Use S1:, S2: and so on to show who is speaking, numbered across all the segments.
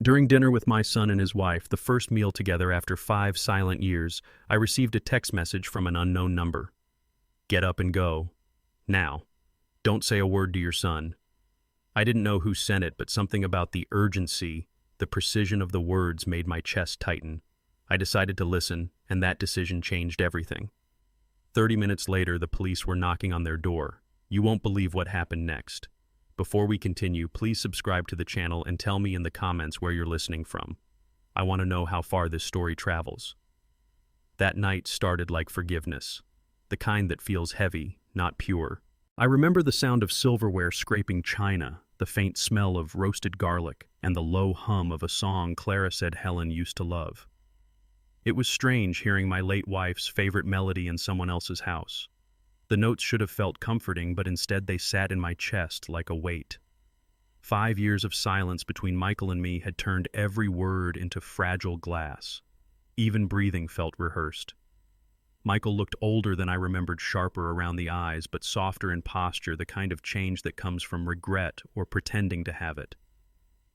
S1: During dinner with my son and his wife, the first meal together after 5 silent years, I received a text message from an unknown number. Get up and go. Now. Don't say a word to your son. I didn't know who sent it, but something about the urgency, the precision of the words made my chest tighten. I decided to listen, and that decision changed everything. 30 minutes later, the police were knocking on their door. You won't believe what happened next. Before we continue, please subscribe to the channel and tell me in the comments where you're listening from. I want to know how far this story travels. That night started like forgiveness, the kind that feels heavy, not pure. I remember the sound of silverware scraping china, the faint smell of roasted garlic, and the low hum of a song Clara said Helen used to love. It was strange hearing my late wife's favorite melody in someone else's house. The notes should have felt comforting, but instead they sat in my chest like a weight. 5 years of silence between Michael and me had turned every word into fragile glass. Even breathing felt rehearsed. Michael looked older than I remembered, sharper around the eyes, but softer in posture, the kind of change that comes from regret or pretending to have it.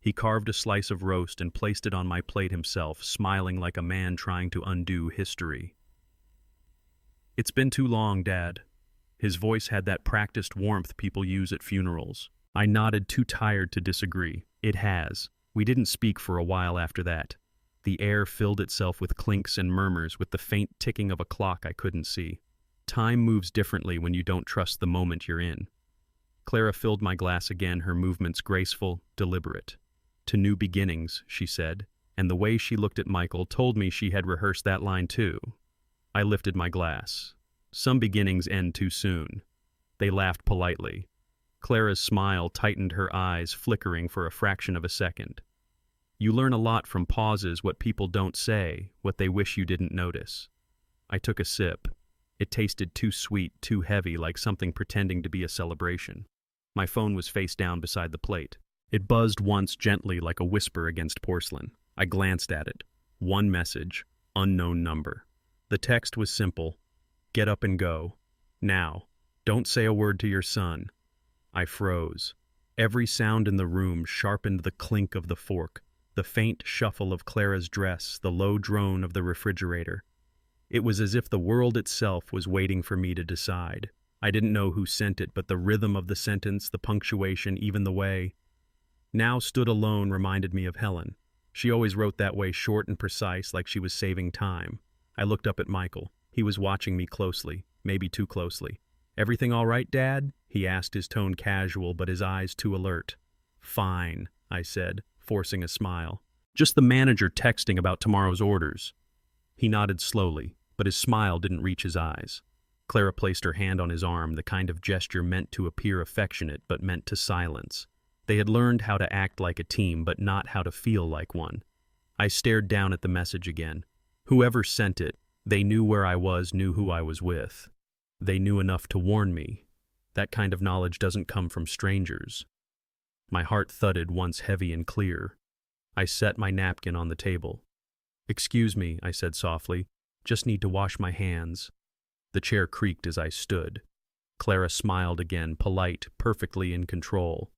S1: He carved a slice of roast and placed it on my plate himself, smiling like a man trying to undo history. It's been too long, Dad. His voice had that practiced warmth people use at funerals. I nodded, too tired to disagree. It has. We didn't speak for a while after that. The air filled itself with clinks and murmurs, with the faint ticking of a clock I couldn't see. Time moves differently when you don't trust the moment you're in. Clara filled my glass again, her movements graceful, deliberate. To new beginnings, she said, and the way she looked at Michael told me she had rehearsed that line too. I lifted my glass. Some beginnings end too soon. They laughed politely. Clara's smile tightened, her eyes flickering for a fraction of a second. You learn a lot from pauses, what people don't say, what they wish you didn't notice. I took a sip. It tasted too sweet, too heavy, like something pretending to be a celebration. My phone was face down beside the plate. It buzzed once gently like a whisper against porcelain. I glanced at it. One message, unknown number. The text was simple. Get up and go. Now. Don't say a word to your son. I froze. Every sound in the room sharpened the clink of the fork, the faint shuffle of Clara's dress, the low drone of the refrigerator. It was as if the world itself was waiting for me to decide. I didn't know who sent it, but the rhythm of the sentence, the punctuation, even the way "now stood alone" reminded me of Helen. She always wrote that way, short and precise, like she was saving time. I looked up at Michael. He was watching me closely, maybe too closely. Everything all right, Dad? He asked, his tone casual, but his eyes too alert. Fine, I said, forcing a smile. Just the manager texting about tomorrow's orders. He nodded slowly, but his smile didn't reach his eyes. Clara placed her hand on his arm, the kind of gesture meant to appear affectionate but meant to silence. They had learned how to act like a team, but not how to feel like one. I stared down at the message again. Whoever sent it, they knew where I was, knew who I was with. They knew enough to warn me. That kind of knowledge doesn't come from strangers. My heart thudded once heavy and clear. I set my napkin on the table. Excuse me, I said softly. Just need to wash my hands. The chair creaked as I stood. Clara smiled again, polite, perfectly in control.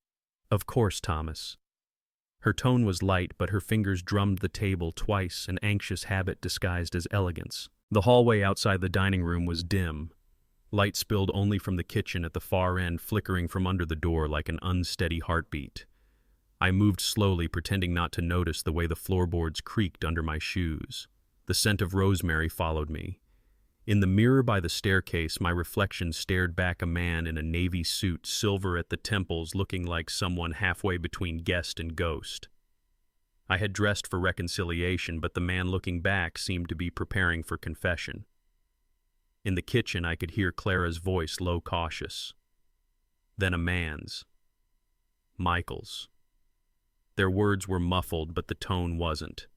S1: Of course, Thomas. Her tone was light, but her fingers drummed the table twice, an anxious habit disguised as elegance. The hallway outside the dining room was dim. Light spilled only from the kitchen at the far end, flickering from under the door like an unsteady heartbeat. I moved slowly, pretending not to notice the way the floorboards creaked under my shoes. The scent of rosemary followed me. In the mirror by the staircase, my reflection stared back, a man in a navy suit, silver at the temples, looking like someone halfway between guest and ghost. I had dressed for reconciliation, but the man looking back seemed to be preparing for confession. In the kitchen, I could hear Clara's voice, low, cautious. Then a man's. Michael's. Their words were muffled, but the tone wasn't.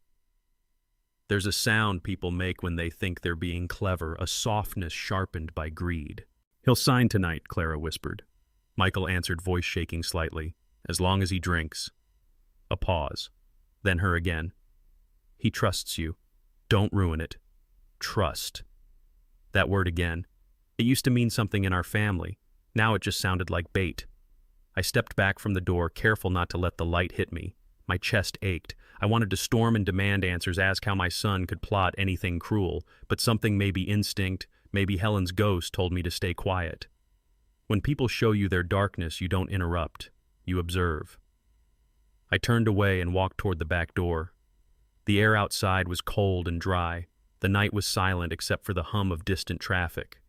S1: There's a sound people make when they think they're being clever, a softness sharpened by greed. He'll sign tonight, Clara whispered. Michael answered, voice shaking slightly. As long as he drinks. A pause. Then her again. He trusts you. Don't ruin it. Trust. That word again. It used to mean something in our family. Now it just sounded like bait. I stepped back from the door, careful not to let the light hit me. My chest ached. I wanted to storm and demand answers, ask how my son could plot anything cruel, but something, maybe instinct, maybe Helen's ghost, told me to stay quiet. When people show you their darkness, you don't interrupt, you observe. I turned away and walked toward the back door. The air outside was cold and dry. The night was silent except for the hum of distant traffic.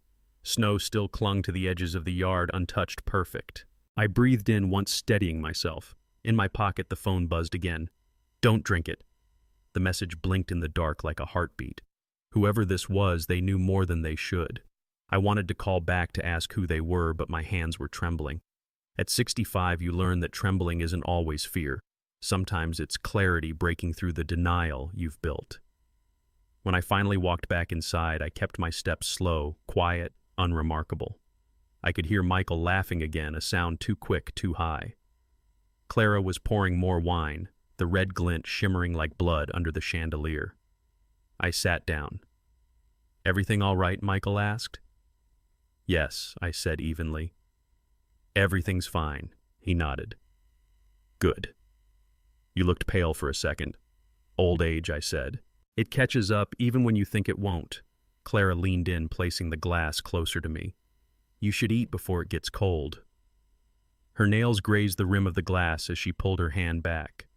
S1: Snow still clung to the edges of the yard, untouched, perfect. I breathed in once, steadying myself. In my pocket, the phone buzzed again. "Don't drink it." The message blinked in the dark like a heartbeat. Whoever this was, they knew more than they should. I wanted to call back to ask who they were, but my hands were trembling. At 65, you learn that trembling isn't always fear. Sometimes it's clarity breaking through the denial you've built. When I finally walked back inside, I kept my steps slow, quiet, unremarkable. I could hear Michael laughing again, a sound too quick, too high. Clara was pouring more wine, the red glint shimmering like blood under the chandelier. I sat down. "Everything all right?" Michael asked. "Yes," I said evenly. "Everything's fine," he nodded. "Good." "You looked pale for a second." "Old age," I said. "It catches up even when you think it won't." Clara leaned in, placing the glass closer to me. "You should eat before it gets cold." Her nails grazed the rim of the glass as she pulled her hand back.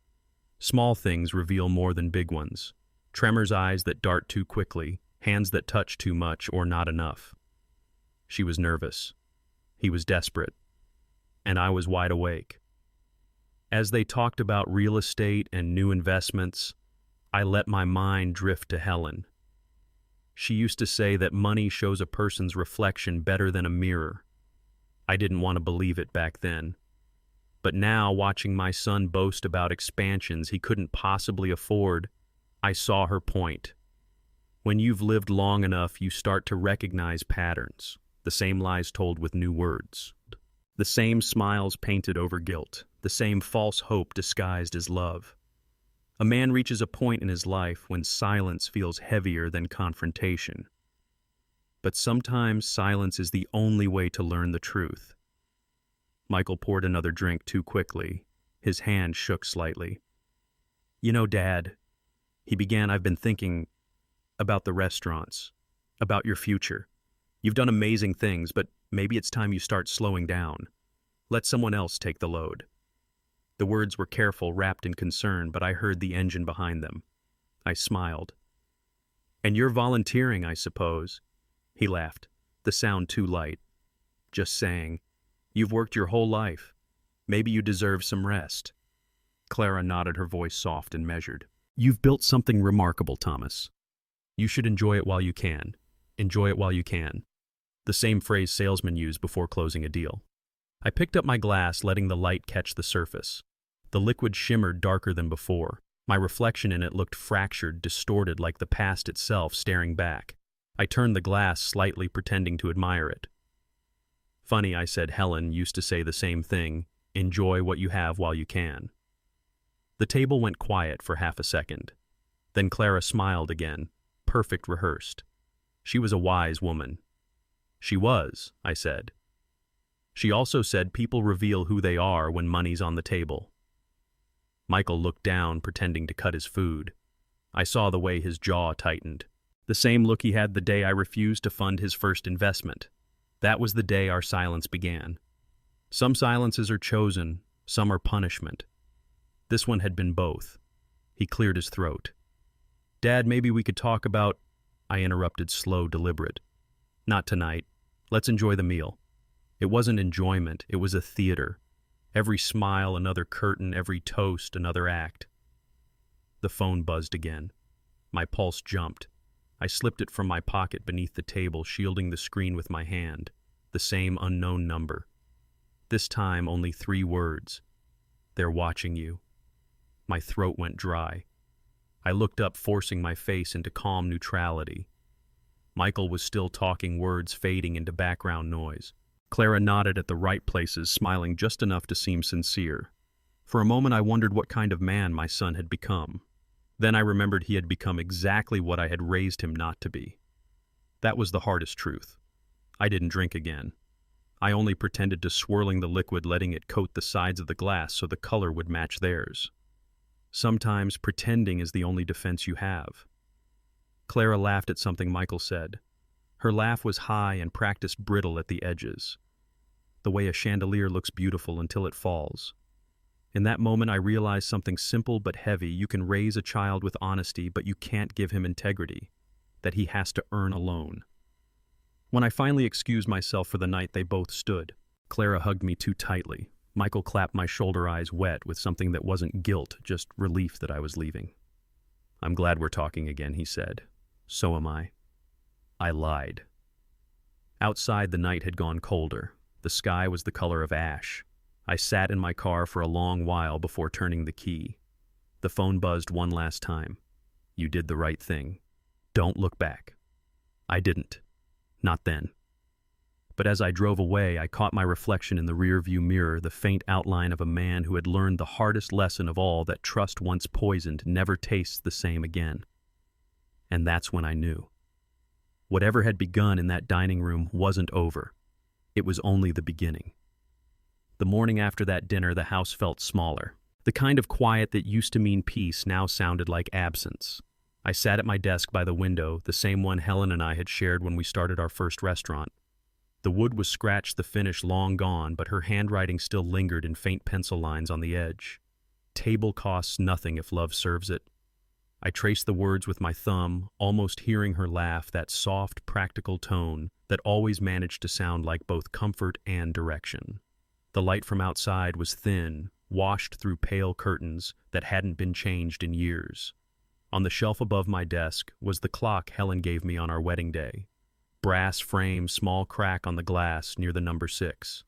S1: Small things reveal more than big ones. Tremor's eyes that dart too quickly, hands that touch too much or not enough. She was nervous. He was desperate. And I was wide awake. As they talked about real estate and new investments, I let my mind drift to Helen. She used to say that money shows a person's reflection better than a mirror. I didn't want to believe it back then. But now, watching my son boast about expansions he couldn't possibly afford, I saw her point. When you've lived long enough, you start to recognize patterns, the same lies told with new words, the same smiles painted over guilt, the same false hope disguised as love. A man reaches a point in his life when silence feels heavier than confrontation. But sometimes silence is the only way to learn the truth. Michael poured another drink too quickly. His hand shook slightly. "You know, Dad," he began, "I've been thinking about the restaurants, about your future. You've done amazing things, but maybe it's time you start slowing down. Let someone else take the load." The words were careful, wrapped in concern, but I heard the engine behind them. I smiled. "And you're volunteering, I suppose?" He laughed, the sound too light. "Just saying. You've worked your whole life. Maybe you deserve some rest." Clara nodded, her voice soft and measured. "You've built something remarkable, Thomas. You should enjoy it while you can. Enjoy it while you can." The same phrase salesmen use before closing a deal. I picked up my glass, letting the light catch the surface. The liquid shimmered darker than before. My reflection in it looked fractured, distorted, like the past itself staring back. I turned the glass slightly, pretending to admire it. "Funny," I said. "Helen used to say the same thing. Enjoy what you have while you can." The table went quiet for half a second. Then Clara smiled again, perfect, rehearsed. She was a wise woman. "She was," I said. "She also said people reveal who they are when money's on the table." Michael looked down, pretending to cut his food. I saw the way his jaw tightened. The same look he had the day I refused to fund his first investment. That was the day our silence began. Some silences are chosen, some are punishment. This one had been both. He cleared his throat. "Dad, maybe we could talk about—" I interrupted, slow, deliberate. "Not tonight. Let's enjoy the meal." It wasn't enjoyment, it was a theater. Every smile, another curtain, every toast, another act. The phone buzzed again. My pulse jumped. I slipped it from my pocket beneath the table, shielding the screen with my hand. The same unknown number. This time only 3 words. "They're watching you." My throat went dry. I looked up, forcing my face into calm neutrality. Michael was still talking, words fading into background noise. Clara nodded at the right places, smiling just enough to seem sincere. For a moment I wondered what kind of man my son had become. Then I remembered he had become exactly what I had raised him not to be. That was the hardest truth. I didn't drink again. I only pretended to swirling the liquid, letting it coat the sides of the glass so the color would match theirs. Sometimes pretending is the only defense you have. Clara laughed at something Michael said. Her laugh was high and practiced brittle at the edges, the way a chandelier looks beautiful until it falls. In that moment, I realized something simple but heavy. You can raise a child with honesty, but you can't give him integrity, that he has to earn alone. When I finally excused myself for the night, they both stood. Clara hugged me too tightly. Michael clapped my shoulder, eyes wet with something that wasn't guilt, just relief that I was leaving. "I'm glad we're talking again," he said. "So am I." I lied. Outside, the night had gone colder. The sky was the color of ash. I sat in my car for a long while before turning the key. The phone buzzed one last time. "You did the right thing. Don't look back." I didn't. Not then. But as I drove away, I caught my reflection in the rearview mirror, the faint outline of a man who had learned the hardest lesson of all, that trust once poisoned never tastes the same again. And that's when I knew. Whatever had begun in that dining room wasn't over. It was only the beginning. The morning after that dinner, the house felt smaller. The kind of quiet that used to mean peace now sounded like absence. I sat at my desk by the window, the same one Helen and I had shared when we started our first restaurant. The wood was scratched, the finish long gone, but her handwriting still lingered in faint pencil lines on the edge. "Table costs nothing if love serves it." I traced the words with my thumb, almost hearing her laugh, that soft, practical tone that always managed to sound like both comfort and direction. The light from outside was thin, washed through pale curtains that hadn't been changed in years. On the shelf above my desk was the clock Helen gave me on our wedding day. Brass frame, small crack on the glass near the number 6.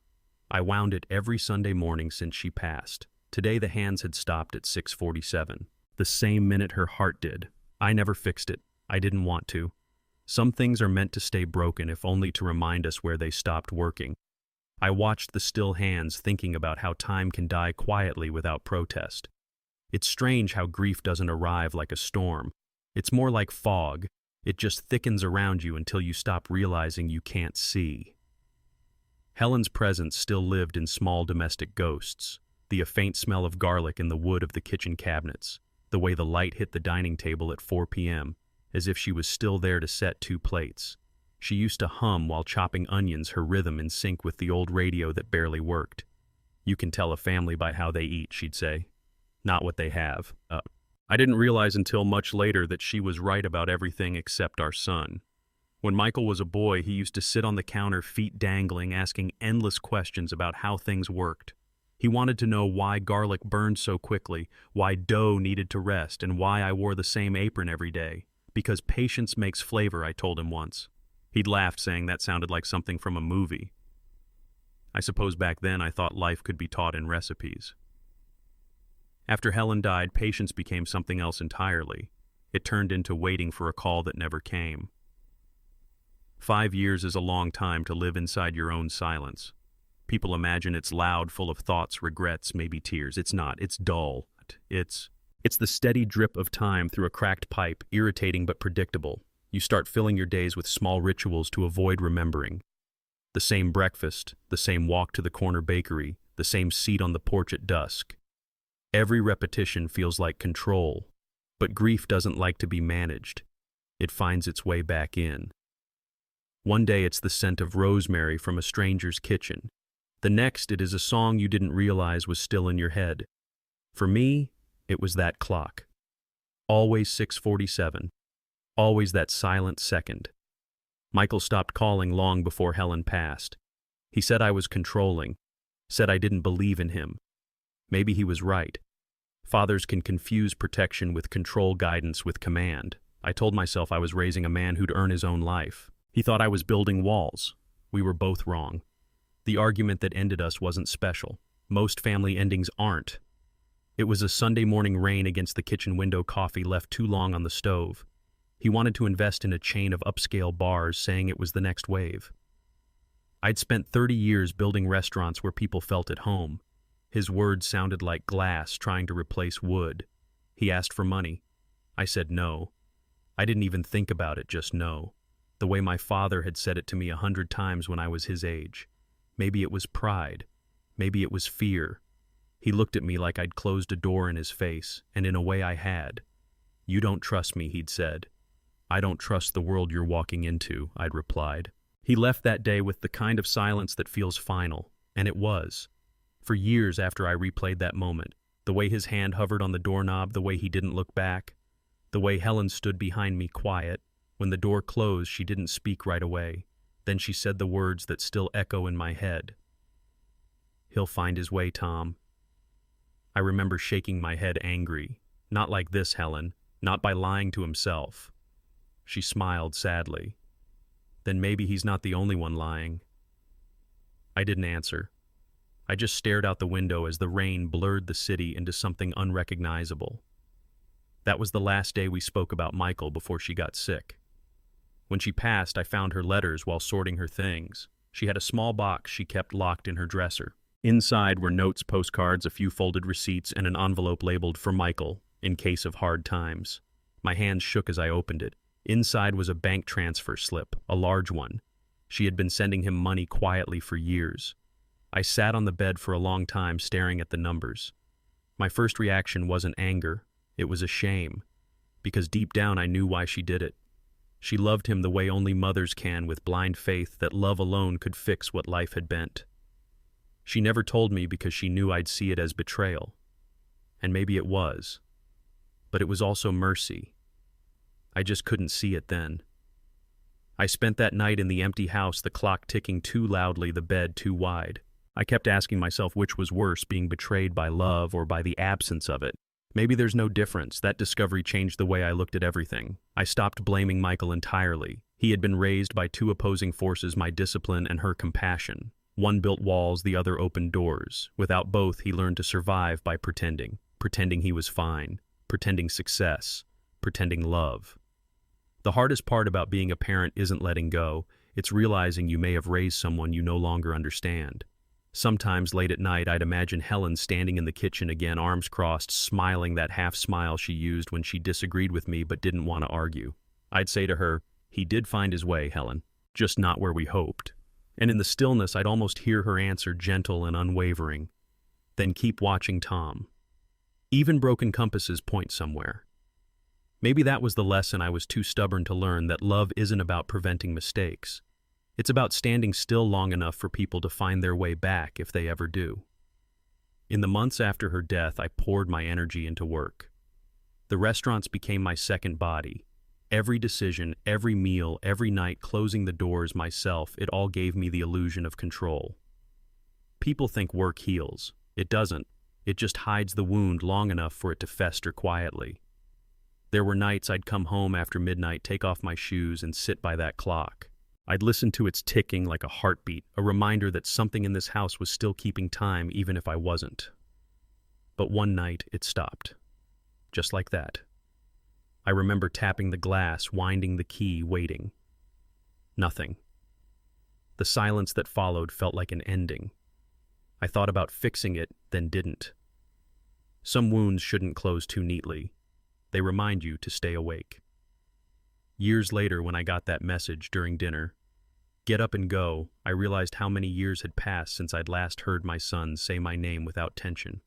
S1: I wound it every Sunday morning since she passed. Today the hands had stopped at 6:47. The same minute her heart did. I never fixed it. I didn't want to. Some things are meant to stay broken, if only to remind us where they stopped working. I watched the still hands, thinking about how time can die quietly without protest. It's strange how grief doesn't arrive like a storm. It's more like fog. It just thickens around you until you stop realizing you can't see. Helen's presence still lived in small domestic ghosts, the faint smell of garlic in the wood of the kitchen cabinets, the way the light hit the dining table at 4 p.m., as if she was still there to set 2 plates. She used to hum while chopping onions, her rhythm in sync with the old radio that barely worked. "You can tell a family by how they eat," she'd say, "not what they have." I didn't realize until much later that she was right about everything except our son. When Michael was a boy, he used to sit on the counter, feet dangling, asking endless questions about how things worked. He wanted to know why garlic burned so quickly, why dough needed to rest, and why I wore the same apron every day. "Because patience makes flavor," I told him once. He'd laughed, saying that sounded like something from a movie. I suppose back then I thought life could be taught in recipes. After Helen died, patience became something else entirely. It turned into waiting for a call that never came. 5 years is a long time to live inside your own silence. People imagine it's loud, full of thoughts, regrets, maybe tears. It's not. It's dull. It's the steady drip of time through a cracked pipe, irritating but predictable. You start filling your days with small rituals to avoid remembering. The same breakfast, the same walk to the corner bakery, the same seat on the porch at dusk. Every repetition feels like control, but grief doesn't like to be managed. It finds its way back in. One day it's the scent of rosemary from a stranger's kitchen. The next it is a song you didn't realize was still in your head. For me, it was that clock. Always 6:47. Always that silent second. Michael stopped calling long before Helen passed. He said I was controlling, said I didn't believe in him. Maybe he was right. Fathers can confuse protection with control, guidance with command. I told myself I was raising a man who'd earn his own life. He thought I was building walls. We were both wrong. The argument that ended us wasn't special. Most family endings aren't. It was a Sunday morning rain against the kitchen window, coffee left too long on the stove. He wanted to invest in a chain of upscale bars, saying it was the next wave. I'd spent 30 years building restaurants where people felt at home. His words sounded like glass trying to replace wood. He asked for money. I said no. I didn't even think about it, just no. The way my father had said it to me 100 times when I was his age. Maybe it was pride. Maybe it was fear. He looked at me like I'd closed a door in his face, and in a way I had. "You don't trust me," he'd said. "I don't trust the world you're walking into," I'd replied. He left that day with the kind of silence that feels final, and it was. For years after I replayed that moment, the way his hand hovered on the doorknob, the way he didn't look back, the way Helen stood behind me quiet. When the door closed, she didn't speak right away. Then she said the words that still echo in my head. "He'll find his way, Tom." I remember shaking my head angry. "Not like this, Helen. Not by lying to himself." She smiled sadly. "Then maybe he's not the only one lying." I didn't answer. I just stared out the window as the rain blurred the city into something unrecognizable. That was the last day we spoke about Michael before she got sick. When she passed, I found her letters while sorting her things. She had a small box she kept locked in her dresser. Inside were notes, postcards, a few folded receipts, and an envelope labeled "For Michael, in case of hard times." My hands shook as I opened it. Inside was a bank transfer slip, a large one. She had been sending him money quietly for years. I sat on the bed for a long time staring at the numbers. My first reaction wasn't anger, it was a shame, because deep down I knew why she did it. She loved him the way only mothers can, with blind faith that love alone could fix what life had bent. She never told me because she knew I'd see it as betrayal. And maybe it was. But it was also mercy. I just couldn't see it then. I spent that night in the empty house, the clock ticking too loudly, the bed too wide. I kept asking myself which was worse, being betrayed by love or by the absence of it. Maybe there's no difference. That discovery changed the way I looked at everything. I stopped blaming Michael entirely. He had been raised by two opposing forces, my discipline and her compassion. One built walls, the other opened doors. Without both, he learned to survive by pretending. Pretending he was fine. Pretending success. Pretending love. The hardest part about being a parent isn't letting go. It's realizing you may have raised someone you no longer understand. Sometimes late at night, I'd imagine Helen standing in the kitchen again, arms crossed, smiling that half smile she used when she disagreed with me but didn't want to argue. I'd say to her, "He did find his way, Helen, just not where we hoped." And in the stillness, I'd almost hear her answer, gentle and unwavering. "Then keep watching, Tom. Even broken compasses point somewhere." Maybe that was the lesson I was too stubborn to learn, that love isn't about preventing mistakes. It's about standing still long enough for people to find their way back if they ever do. In the months after her death, I poured my energy into work. The restaurants became my second body. Every decision, every meal, every night, closing the doors myself, it all gave me the illusion of control. People think work heals. It doesn't. It just hides the wound long enough for it to fester quietly. There were nights I'd come home after midnight, take off my shoes, and sit by that clock. I'd listen to its ticking like a heartbeat, a reminder that something in this house was still keeping time even if I wasn't. But one night, it stopped. Just like that. I remember tapping the glass, winding the key, waiting. Nothing. The silence that followed felt like an ending. I thought about fixing it, then didn't. Some wounds shouldn't close too neatly. They remind you to stay awake. Years later, when I got that message during dinner, "Get up and go," I realized how many years had passed since I'd last heard my son say my name without tension.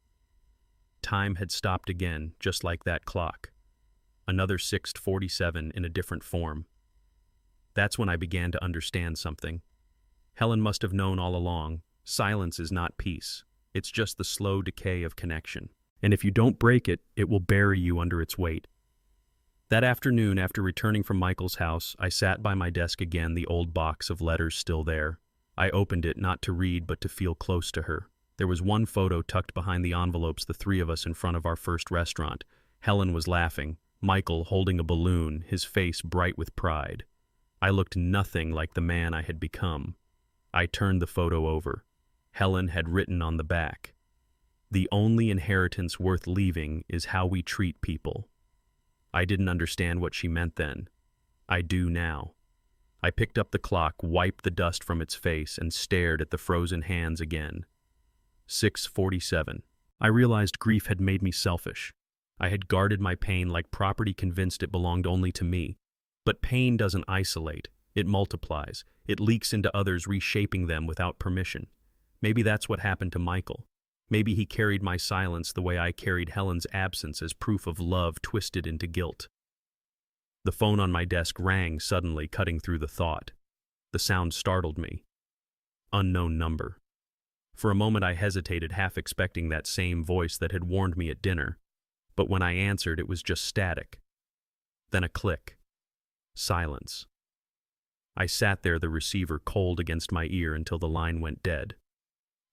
S1: Time had stopped again, just like that clock. Another 6:47 in a different form. That's when I began to understand something. Helen must have known all along. Silence is not peace. It's just the slow decay of connection. And if you don't break it, it will bury you under its weight. That afternoon, after returning from Michael's house, I sat by my desk again, the old box of letters still there. I opened it, not to read, but to feel close to her. There was one photo tucked behind the envelopes, the three of us in front of our first restaurant. Helen was laughing, Michael holding a balloon, his face bright with pride. I looked nothing like the man I had become. I turned the photo over. Helen had written on the back, "The only inheritance worth leaving is how we treat people." I didn't understand what she meant then. I do now. I picked up the clock, wiped the dust from its face, and stared at the frozen hands again. 6:47. I realized grief had made me selfish. I had guarded my pain like property, convinced it belonged only to me. But pain doesn't isolate. It multiplies. It leaks into others, reshaping them without permission. Maybe that's what happened to Michael. Maybe he carried my silence the way I carried Helen's absence as proof of love twisted into guilt. The phone on my desk rang suddenly, cutting through the thought. The sound startled me. Unknown number. For a moment I hesitated, half expecting that same voice that had warned me at dinner, but when I answered it was just static. Then a click. Silence. I sat there, the receiver cold against my ear, until the line went dead.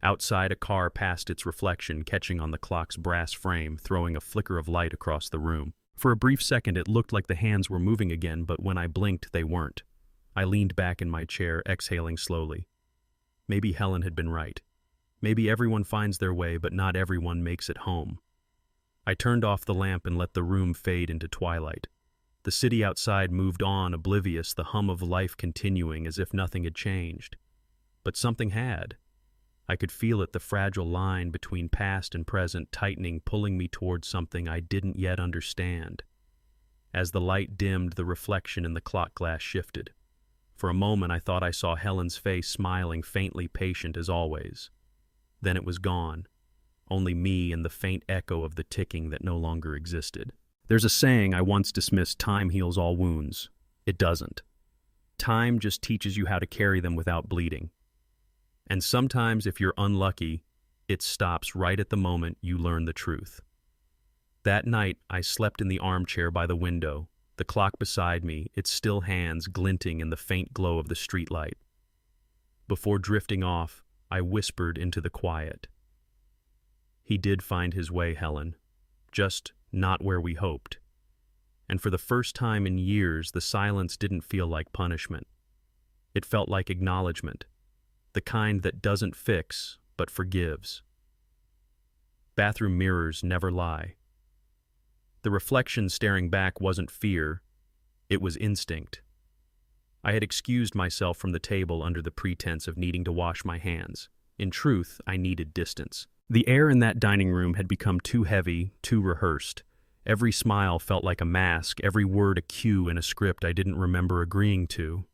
S1: Outside, a car passed its reflection, catching on the clock's brass frame, throwing a flicker of light across the room. For a brief second it looked like the hands were moving again, but when I blinked they weren't. I leaned back in my chair, exhaling slowly. Maybe Helen had been right. Maybe everyone finds their way, but not everyone makes it home. I turned off the lamp and let the room fade into twilight. The city outside moved on, oblivious, the hum of life continuing as if nothing had changed. But something had. I could feel it, the fragile line between past and present tightening, pulling me towards something I didn't yet understand. As the light dimmed, the reflection in the clock glass shifted. For a moment I thought I saw Helen's face, smiling, faintly patient as always. Then it was gone. Only me and the faint echo of the ticking that no longer existed. There's a saying I once dismissed: time heals all wounds. It doesn't. Time just teaches you how to carry them without bleeding. And sometimes, if you're unlucky, it stops right at the moment you learn the truth. That night, I slept in the armchair by the window, the clock beside me, its still hands glinting in the faint glow of the streetlight. Before drifting off, I whispered into the quiet. He did find his way, Helen, just not where we hoped. And for the first time in years, the silence didn't feel like punishment. It felt like acknowledgement. The kind that doesn't fix, but forgives. Bathroom mirrors never lie. The reflection staring back wasn't fear, it was instinct. I had excused myself from the table under the pretense of needing to wash my hands. In truth, I needed distance. The air in that dining room had become too heavy, too rehearsed. Every smile felt like a mask, every word a cue in a script I didn't remember agreeing to.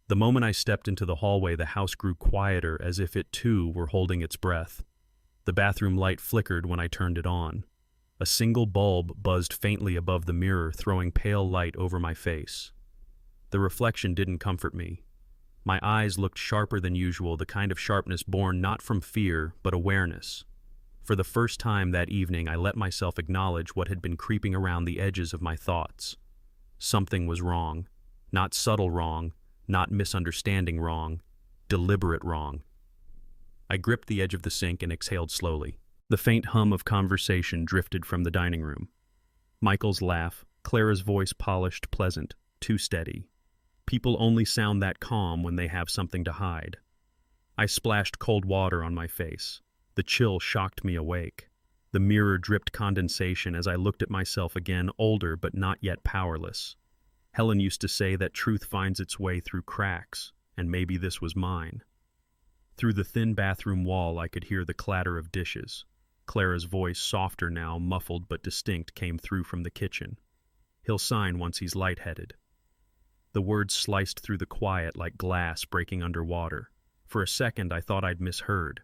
S1: The moment I stepped into the hallway, the house grew quieter, as if it too were holding its breath. The bathroom light flickered when I turned it on. A single bulb buzzed faintly above the mirror, throwing pale light over my face. The reflection didn't comfort me. My eyes looked sharper than usual, the kind of sharpness born not from fear, but awareness. For the first time that evening, I let myself acknowledge what had been creeping around the edges of my thoughts. Something was wrong. Not subtle wrong. Not misunderstanding wrong, deliberate wrong. I gripped the edge of the sink and exhaled slowly. The faint hum of conversation drifted from the dining room. Michael's laugh, Clara's voice polished, pleasant, too steady. People only sound that calm when they have something to hide. I splashed cold water on my face. The chill shocked me awake. The mirror dripped condensation as I looked at myself again, older but not yet powerless. Helen used to say that truth finds its way through cracks, and maybe this was mine. Through the thin bathroom wall I could hear the clatter of dishes. Clara's voice, softer now, muffled but distinct, came through from the kitchen. He'll sign once he's lightheaded. The words sliced through the quiet like glass breaking underwater. For a second I thought I'd misheard.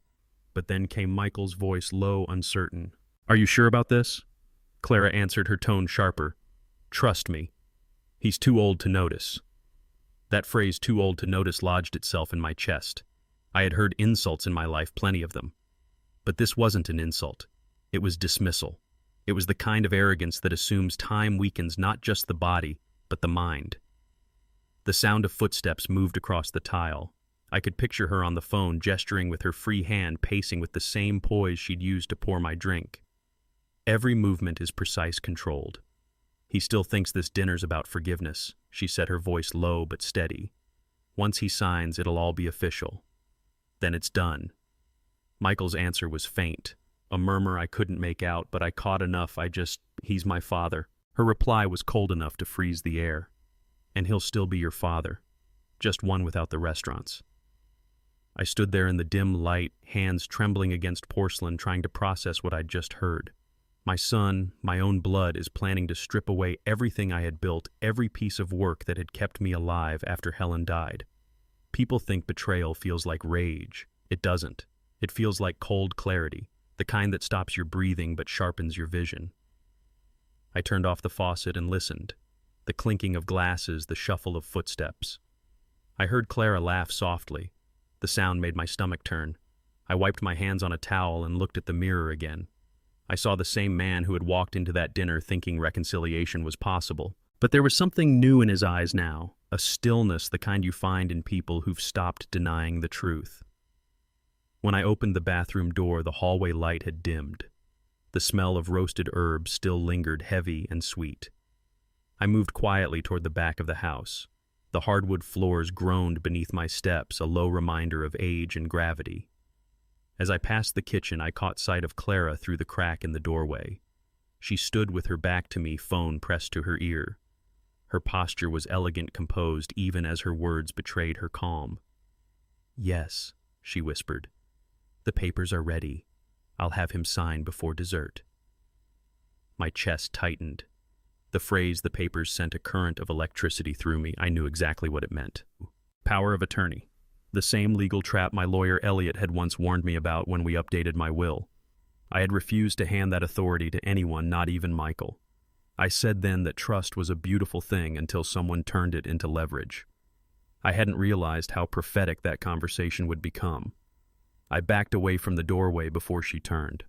S1: But then came Michael's voice, low, uncertain. "Are you sure about this?" Clara answered, her tone sharper. "Trust me. He's too old to notice." That phrase, "too old to notice," lodged itself in my chest. I had heard insults in my life, plenty of them. But this wasn't an insult. It was dismissal. It was the kind of arrogance that assumes time weakens not just the body, but the mind. The sound of footsteps moved across the tile. I could picture her on the phone, gesturing with her free hand, pacing with the same poise she'd used to pour my drink. Every movement is precise, controlled. "He still thinks this dinner's about forgiveness," she said, her voice low but steady. "Once he signs, it'll all be official. Then it's done." Michael's answer was faint, a murmur I couldn't make out, but I caught enough. "He's my father." Her reply was cold enough to freeze the air. "And he'll still be your father, just one without the restaurants." I stood there in the dim light, hands trembling against porcelain, trying to process what I'd just heard. My son, my own blood, is planning to strip away everything I had built, every piece of work that had kept me alive after Helen died. People think betrayal feels like rage. It doesn't. It feels like cold clarity. the kind that stops your breathing but sharpens your vision. I turned off the faucet and listened, the clinking of glasses, the shuffle of footsteps. I heard Clara laugh softly. The sound made my stomach turn. I wiped my hands on a towel and looked at the mirror again. I saw the same man who had walked into that dinner thinking reconciliation was possible. But there was something new in his eyes now, a stillness, the kind you find in people who've stopped denying the truth. When I opened the bathroom door, the hallway light had dimmed. The smell of roasted herbs still lingered, heavy and sweet. I moved quietly toward the back of the house. The hardwood floors groaned beneath my steps, a low reminder of age and gravity. As I passed the kitchen, I caught sight of Clara through the crack in the doorway. She stood with her back to me, phone pressed to her ear. Her posture was elegant, composed, even as her words betrayed her calm. "Yes," she whispered. "The papers are ready. I'll have him sign before dessert." My chest tightened. The phrase "the papers" sent a current of electricity through me. I knew exactly what it meant. Power of attorney. The same legal trap my lawyer Elliot had once warned me about when we updated my will. I had refused to hand that authority to anyone, not even Michael. I said then that trust was a beautiful thing until someone turned it into leverage. I hadn't realized how prophetic that conversation would become. I backed away from the doorway before she turned.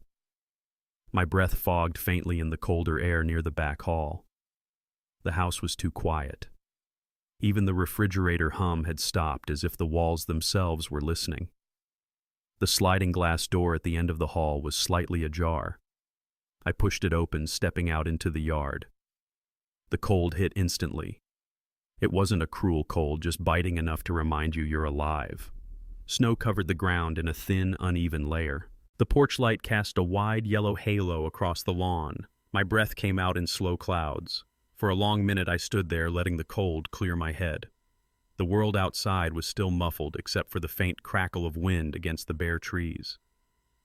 S1: My breath fogged faintly in the colder air near the back hall. The house was too quiet. Even the refrigerator hum had stopped, as if the walls themselves were listening. The sliding glass door at the end of the hall was slightly ajar. I pushed it open, stepping out into the yard. The cold hit instantly. It wasn't a cruel cold, just biting enough to remind you you're alive. Snow covered the ground in a thin, uneven layer. The porch light cast a wide yellow halo across the lawn. My breath came out in slow clouds. For a long minute I stood there, letting the cold clear my head. The world outside was still muffled, except for the faint crackle of wind against the bare trees.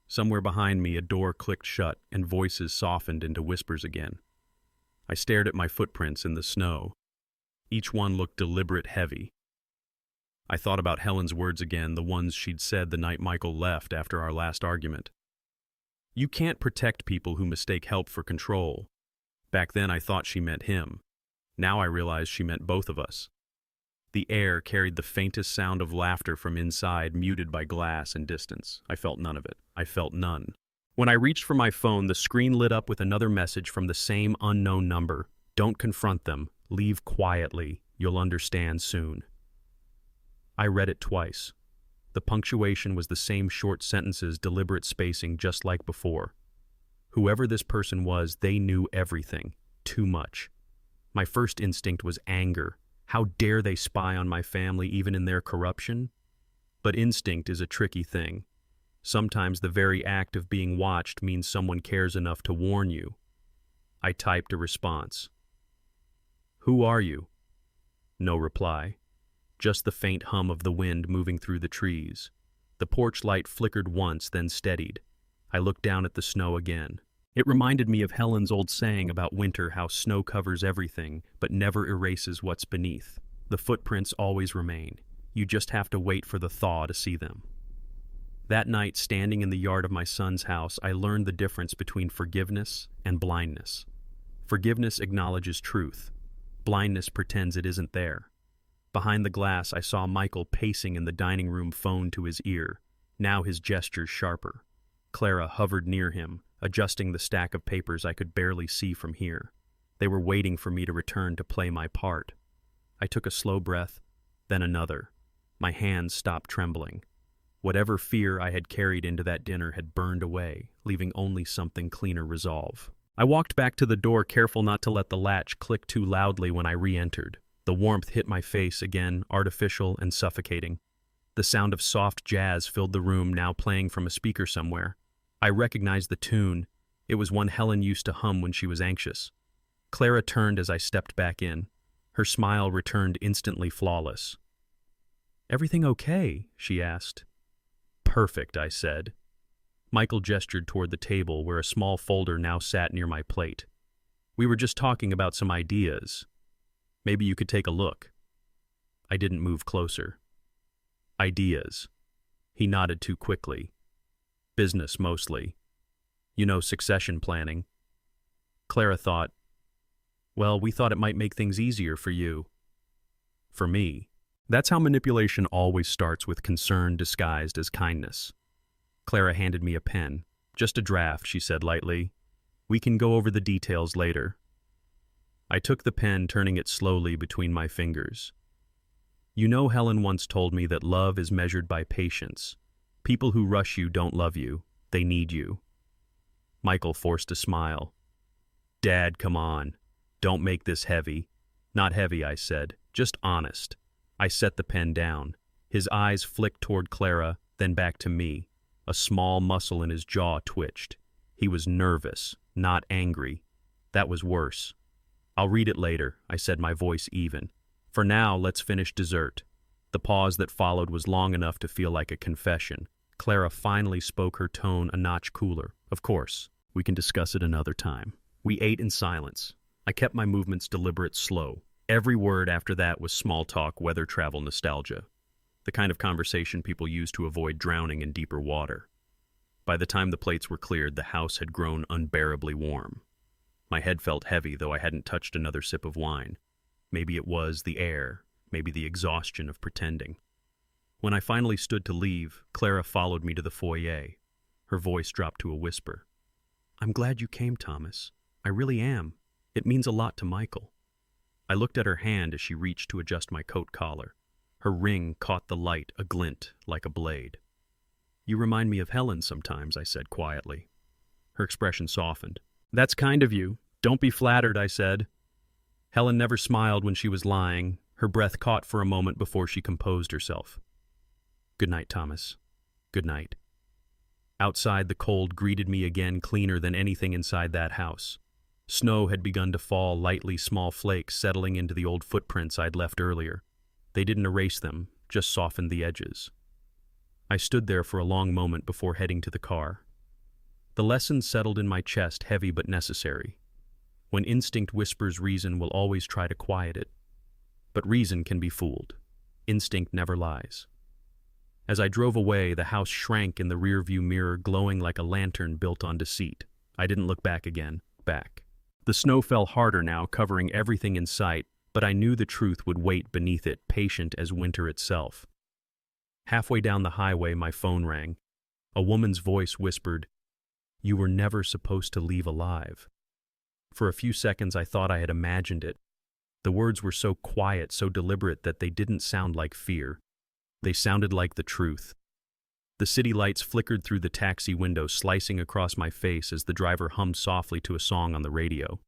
S1: Somewhere behind me, a door clicked shut, and voices softened into whispers again. I stared at my footprints in the snow. Each one looked deliberate, heavy. I thought about Helen's words again, the ones she'd said the night Michael left after our last argument. "You can't protect people who mistake help for control." Back then I thought she meant him. Now I realize she meant both of us. The air carried the faintest sound of laughter from inside, muted by glass and distance. I felt none of it. I felt none. When I reached for my phone, the screen lit up with another message from the same unknown number. "Don't confront them. Leave quietly. You'll understand soon." I read it twice. The punctuation was the same short sentences, deliberate spacing, just like before. Whoever this person was, they knew everything. Too much. My first instinct was anger. How dare they spy on my family, even in their corruption? But instinct is a tricky thing. Sometimes the very act of being watched means someone cares enough to warn you. I typed a response. "Who are you?" No reply. Just the faint hum of the wind moving through the trees. The porch light flickered once, then steadied. I looked down at the snow again. It reminded me of Helen's old saying about winter, how snow covers everything, but never erases what's beneath. The footprints always remain. You just have to wait for the thaw to see them. That night, standing in the yard of my son's house, I learned the difference between forgiveness and blindness. Forgiveness acknowledges truth. Blindness pretends it isn't there. Behind the glass, I saw Michael pacing in the dining room, phone to his ear, now his gestures sharper. Clara hovered near him, adjusting the stack of papers I could barely see from here. They were waiting for me to return to play my part. I took a slow breath, then another. My hands stopped trembling. Whatever fear I had carried into that dinner had burned away, leaving only something cleaner resolve. I walked back to the door, careful not to let the latch click too loudly when I re-entered. The warmth hit my face again, artificial and suffocating. The sound of soft jazz filled the room, now playing from a speaker somewhere. I recognized the tune. It was one Helen used to hum when she was anxious. Clara turned as I stepped back in. Her smile returned instantly flawless. "Everything okay?" she asked. "Perfect," I said. Michael gestured toward the table where a small folder now sat near my plate. "We were just talking about some ideas. Maybe you could take a look." I didn't move closer. "Ideas." He nodded too quickly. "Business, mostly. Succession planning. Clara thought, well, we thought it might make things easier for you. For me. That's how manipulation always starts, with concern disguised as kindness. Clara handed me a pen. Just a draft, she said lightly. We can go over the details later. I took the pen, turning it slowly between my fingers. Helen once told me that love is measured by patience. People who rush you don't love you, they need you. Michael forced a smile. Dad, come on. Don't make this heavy. Not heavy, I said, just honest. I set the pen down. His eyes flicked toward Clara, then back to me. A small muscle in his jaw twitched. He was nervous, not angry. That was worse. I'll read it later, I said, my voice even. For now, let's finish dessert. The pause that followed was long enough to feel like a confession. Clara finally spoke, her tone a notch cooler. Of course, we can discuss it another time. We ate in silence. I kept my movements deliberate, slow. Every word after that was small talk, weather, travel, nostalgia. The kind of conversation people use to avoid drowning in deeper water. By the time the plates were cleared, the house had grown unbearably warm. My head felt heavy, though I hadn't touched another sip of wine. Maybe it was the air, maybe the exhaustion of pretending. When I finally stood to leave, Clara followed me to the foyer. Her voice dropped to a whisper. I'm glad you came, Thomas. I really am. It means a lot to Michael. I looked at her hand as she reached to adjust my coat collar. Her ring caught the light, a glint like a blade. You remind me of Helen sometimes, I said quietly. Her expression softened. That's kind of you. Don't be flattered, I said. Helen never smiled when she was lying. Her breath caught for a moment before she composed herself. Good night, Thomas. Good night. Outside, the cold greeted me again, cleaner than anything inside that house. Snow had begun to fall, lightly, small flakes settling into the old footprints I'd left earlier. They didn't erase them, just softened the edges. I stood there for a long moment before heading to the car. The lesson settled in my chest, heavy but necessary. When instinct whispers, reason will always try to quiet it. But reason can be fooled. Instinct never lies. As I drove away, the house shrank in the rearview mirror, glowing like a lantern built on deceit. I didn't look back again. Back. The snow fell harder now, covering everything in sight, but I knew the truth would wait beneath it, patient as winter itself. Halfway down the highway, my phone rang. A woman's voice whispered, "You were never supposed to leave alive." For a few seconds, I thought I had imagined it. The words were so quiet, so deliberate, that they didn't sound like fear. They sounded like the truth. The city lights flickered through the taxi window, slicing across my face as the driver hummed softly to a song on the radio.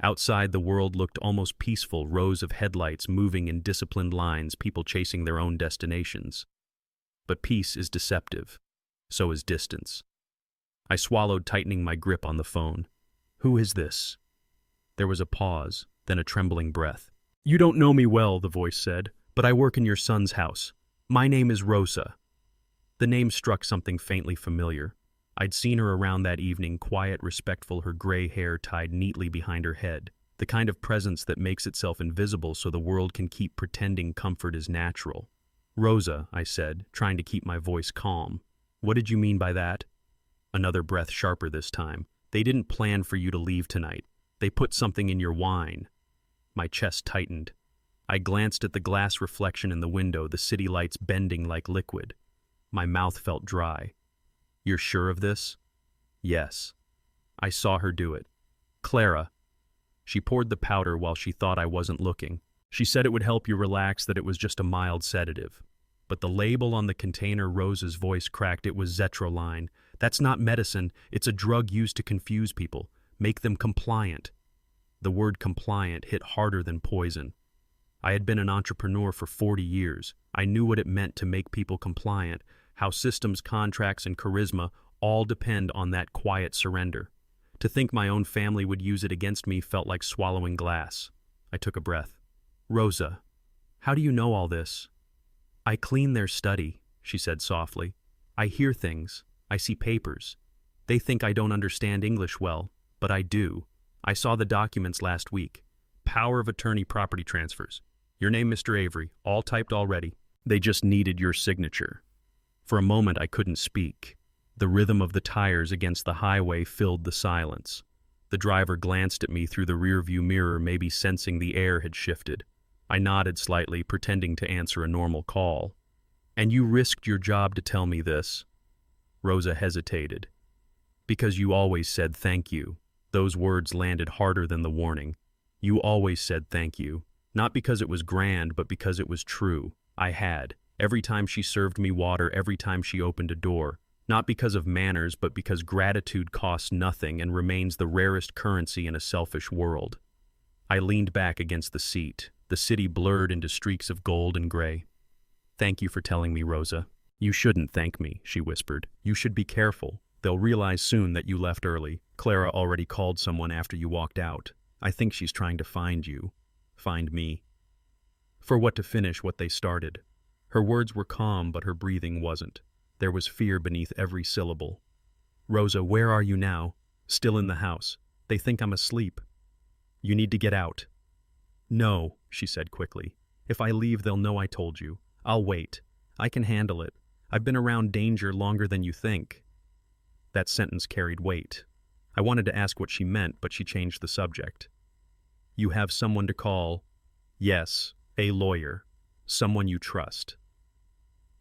S1: Outside, the world looked almost peaceful, rows of headlights moving in disciplined lines, people chasing their own destinations. But peace is deceptive. So is distance. I swallowed, tightening my grip on the phone. Who is this? There was a pause, then a trembling breath. You don't know me well, the voice said, but I work in your son's house. My name is Rosa. The name struck something faintly familiar. I'd seen her around that evening, quiet, respectful, her gray hair tied neatly behind her head, the kind of presence that makes itself invisible so the world can keep pretending comfort is natural. Rosa, I said, trying to keep my voice calm. What did you mean by that? Another breath, sharper this time. They didn't plan for you to leave tonight. They put something in your wine. My chest tightened. I glanced at the glass reflection in the window, the city lights bending like liquid. My mouth felt dry. You're sure of this? Yes. I saw her do it. Clara. She poured the powder while she thought I wasn't looking. She said it would help you relax, that it was just a mild sedative. But the label on the container, Rosa's voice cracked, it was zetroline. That's not medicine, it's a drug used to confuse people, make them compliant. The word compliant hit harder than poison. I had been an entrepreneur for 40 years. I knew what it meant to make people compliant, how systems, contracts, and charisma all depend on that quiet surrender. To think my own family would use it against me felt like swallowing glass. I took a breath. Rosa, how do you know all this? I clean their study, she said softly. I hear things. I see papers. They think I don't understand English well, but I do. I saw the documents last week. Power of attorney property transfers. Your name, Mr. Avery, all typed already. They just needed your signature. For a moment, I couldn't speak. The rhythm of the tires against the highway filled the silence. The driver glanced at me through the rearview mirror, maybe sensing the air had shifted. I nodded slightly, pretending to answer a normal call. "And you risked your job to tell me this?" Rosa hesitated. "Because you always said thank you." Those words landed harder than the warning. You always said thank you. Not because it was grand, but because it was true. I had. Every time she served me water, every time she opened a door. Not because of manners, but because gratitude costs nothing and remains the rarest currency in a selfish world. I leaned back against the seat. The city blurred into streaks of gold and gray. "Thank you for telling me, Rosa." "You shouldn't thank me," she whispered. "You should be careful. They'll realize soon that you left early. Clara already called someone after you walked out. I think she's trying to find you. Find me. For what to finish what they started." Her words were calm, but her breathing wasn't. There was fear beneath every syllable. "Rosa, where are you now?" "Still in the house. They think I'm asleep." "You need to get out." "No," she said quickly. "If I leave, they'll know I told you. I'll wait. I can handle it. I've been around danger longer than you think." That sentence carried weight. I wanted to ask what she meant, but she changed the subject. "You have someone to call?" "Yes, a lawyer. Someone you trust."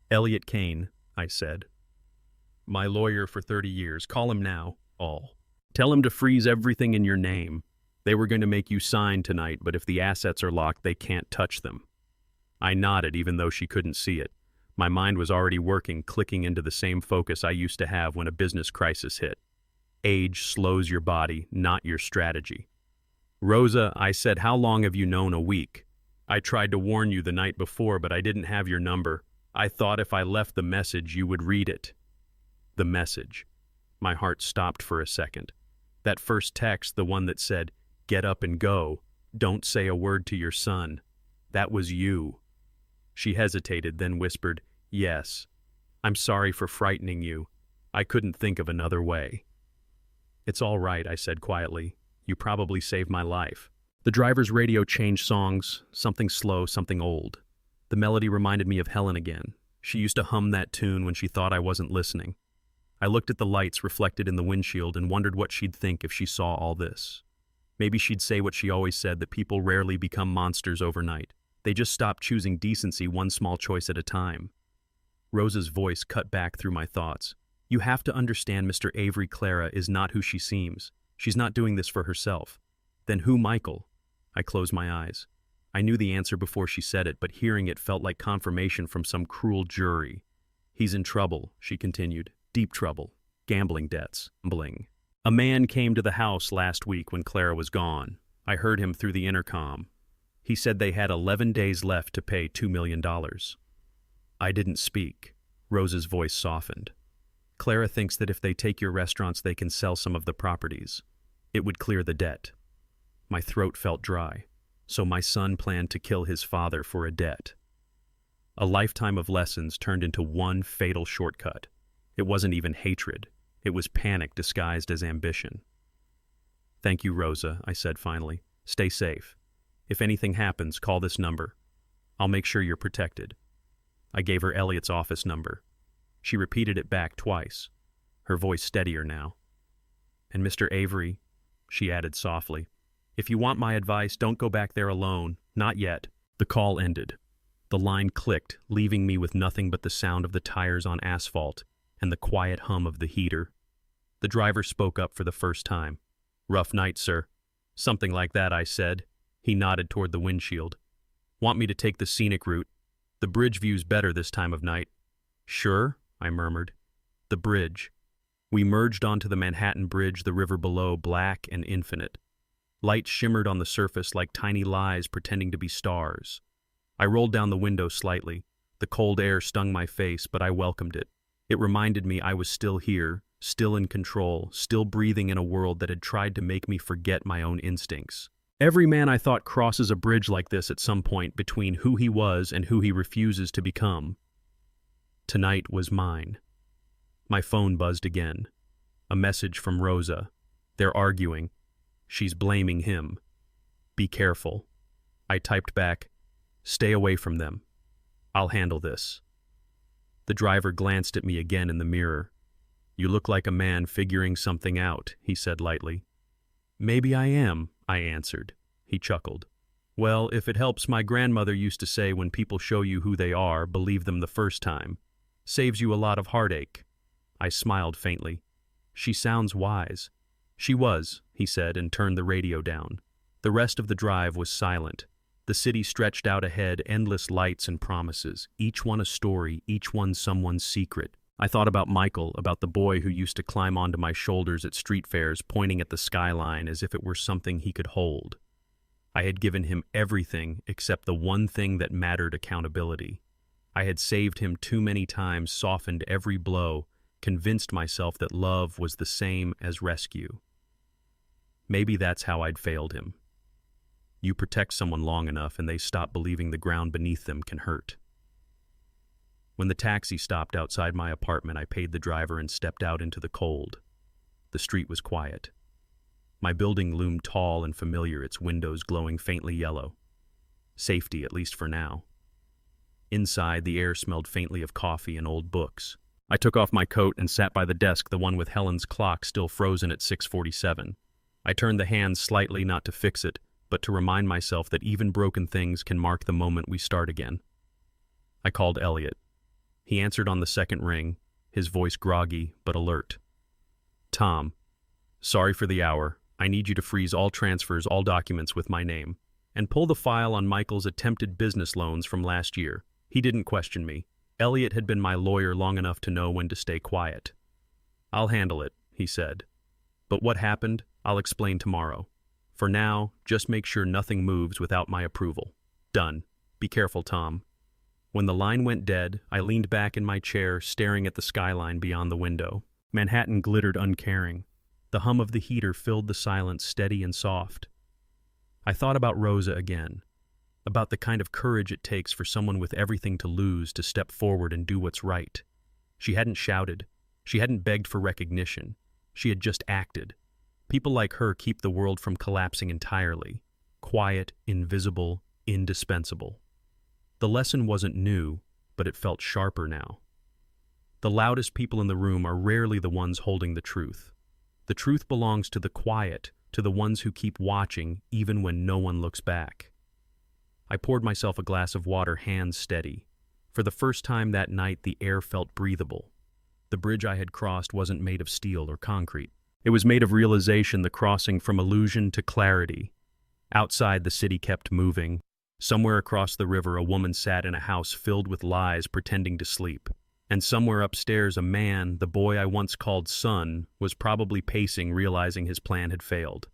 S1: "Elliot Kane," I said. "My lawyer for 30 years. Call him now, all. Tell him to freeze everything in your name. They were going to make you sign tonight, but if the assets are locked, they can't touch them." I nodded, even though she couldn't see it. My mind was already working, clicking into the same focus I used to have when a business crisis hit. Age slows your body, not your strategy. "Rosa," I said, "how long have you known a week? I tried to warn you the night before, but I didn't have your number. I thought if I left the message, you would read it." The message. My heart stopped for a second. That first text, the one that said, "Get up and go. Don't say a word to your son." That was you. She hesitated, then whispered, "Yes. I'm sorry for frightening you. I couldn't think of another way." "It's all right," I said quietly. "You probably saved my life." The driver's radio changed songs, something slow, something old. The melody reminded me of Helen again. She used to hum that tune when she thought I wasn't listening. I looked at the lights reflected in the windshield and wondered what she'd think if she saw all this. Maybe she'd say what she always said, that people rarely become monsters overnight. They just stop choosing decency one small choice at a time. Rosa's voice cut back through my thoughts. "You have to understand, Mr. Avery, Clara is not who she seems. She's not doing this for herself." "Then who, Michael?" I closed my eyes. I knew the answer before she said it, but hearing it felt like confirmation from some cruel jury. "He's in trouble," she continued. "Deep trouble. Gambling debts. Bling. A man came to the house last week when Clara was gone. I heard him through the intercom. He said they had 11 days left to pay $2 million. I didn't speak. Rosa's voice softened. "Clara thinks that if they take your restaurants, they can sell some of the properties. It would clear the debt." My throat felt dry. So my son planned to kill his father for a debt. A lifetime of lessons turned into one fatal shortcut. It wasn't even hatred. It was panic disguised as ambition. "Thank you, Rosa," I said finally. "Stay safe. If anything happens, call this number. I'll make sure you're protected." I gave her Elliot's office number. She repeated it back twice, her voice steadier now. "And Mr. Avery," she added softly, "if you want my advice, don't go back there alone. Not yet." The call ended. The line clicked, leaving me with nothing but the sound of the tires on asphalt and the quiet hum of the heater. The driver spoke up for the first time. "Rough night, sir." "Something like that," I said. He nodded toward the windshield. "Want me to take the scenic route? The bridge view's better this time of night." "Sure," I murmured. The bridge. We merged onto the Manhattan Bridge, the river below, black and infinite. Light shimmered on the surface like tiny lies pretending to be stars. I rolled down the window slightly. The cold air stung my face, but I welcomed it. It reminded me I was still here, still in control, still breathing in a world that had tried to make me forget my own instincts. Every man I thought crosses a bridge like this at some point between who he was and who he refuses to become. Tonight was mine. My phone buzzed again. A message from Rosa. They're arguing. She's blaming him. "Be careful." I typed back, "Stay away from them. I'll handle this." The driver glanced at me again in the mirror. "You look like a man figuring something out," he said lightly. "Maybe I am," I answered. He chuckled. "Well, if it helps, my grandmother used to say when people show you who they are, believe them the first time. Saves you a lot of heartache." I smiled faintly. "She sounds wise." "She was," he said, and turned the radio down. The rest of the drive was silent. The city stretched out ahead, endless lights and promises, each one a story, each one someone's secret. I thought about Michael, about the boy who used to climb onto my shoulders at street fairs, pointing at the skyline as if it were something he could hold. I had given him everything except the one thing that mattered: accountability. I had saved him too many times, softened every blow, convinced myself that love was the same as rescue. Maybe that's how I'd failed him. You protect someone long enough and they stop believing the ground beneath them can hurt. When the taxi stopped outside my apartment, I paid the driver and stepped out into the cold. The street was quiet. My building loomed tall and familiar, its windows glowing faintly yellow. Safety, at least for now. Inside, the air smelled faintly of coffee and old books. I took off my coat and sat by the desk, the one with Helen's clock still frozen at 6:47. I turned the hand slightly, not to fix it, but to remind myself that even broken things can mark the moment we start again. I called Elliot. He answered on the second ring, his voice groggy but alert. "Tom, sorry for the hour. I need you to freeze all transfers, all documents with my name, and pull the file on Michael's attempted business loans from last year." He didn't question me. Elliot had been my lawyer long enough to know when to stay quiet. "I'll handle it," he said. "But what happened, I'll explain tomorrow. For now, just make sure nothing moves without my approval." "Done. Be careful, Tom." When the line went dead, I leaned back in my chair, staring at the skyline beyond the window. Manhattan glittered uncaring. The hum of the heater filled the silence, steady and soft. I thought about Rosa again, about the kind of courage it takes for someone with everything to lose to step forward and do what's right. She hadn't shouted. She hadn't begged for recognition. She had just acted. People like her keep the world from collapsing entirely. Quiet, invisible, indispensable. The lesson wasn't new, but it felt sharper now. The loudest people in the room are rarely the ones holding the truth. The truth belongs to the quiet, to the ones who keep watching even when no one looks back. I poured myself a glass of water, hands steady. For the first time that night, the air felt breathable. The bridge I had crossed wasn't made of steel or concrete. It was made of realization, the crossing from illusion to clarity. Outside, the city kept moving. Somewhere across the river, a woman sat in a house filled with lies, pretending to sleep. And somewhere upstairs, a man, the boy I once called son, was probably pacing, realizing his plan had failed.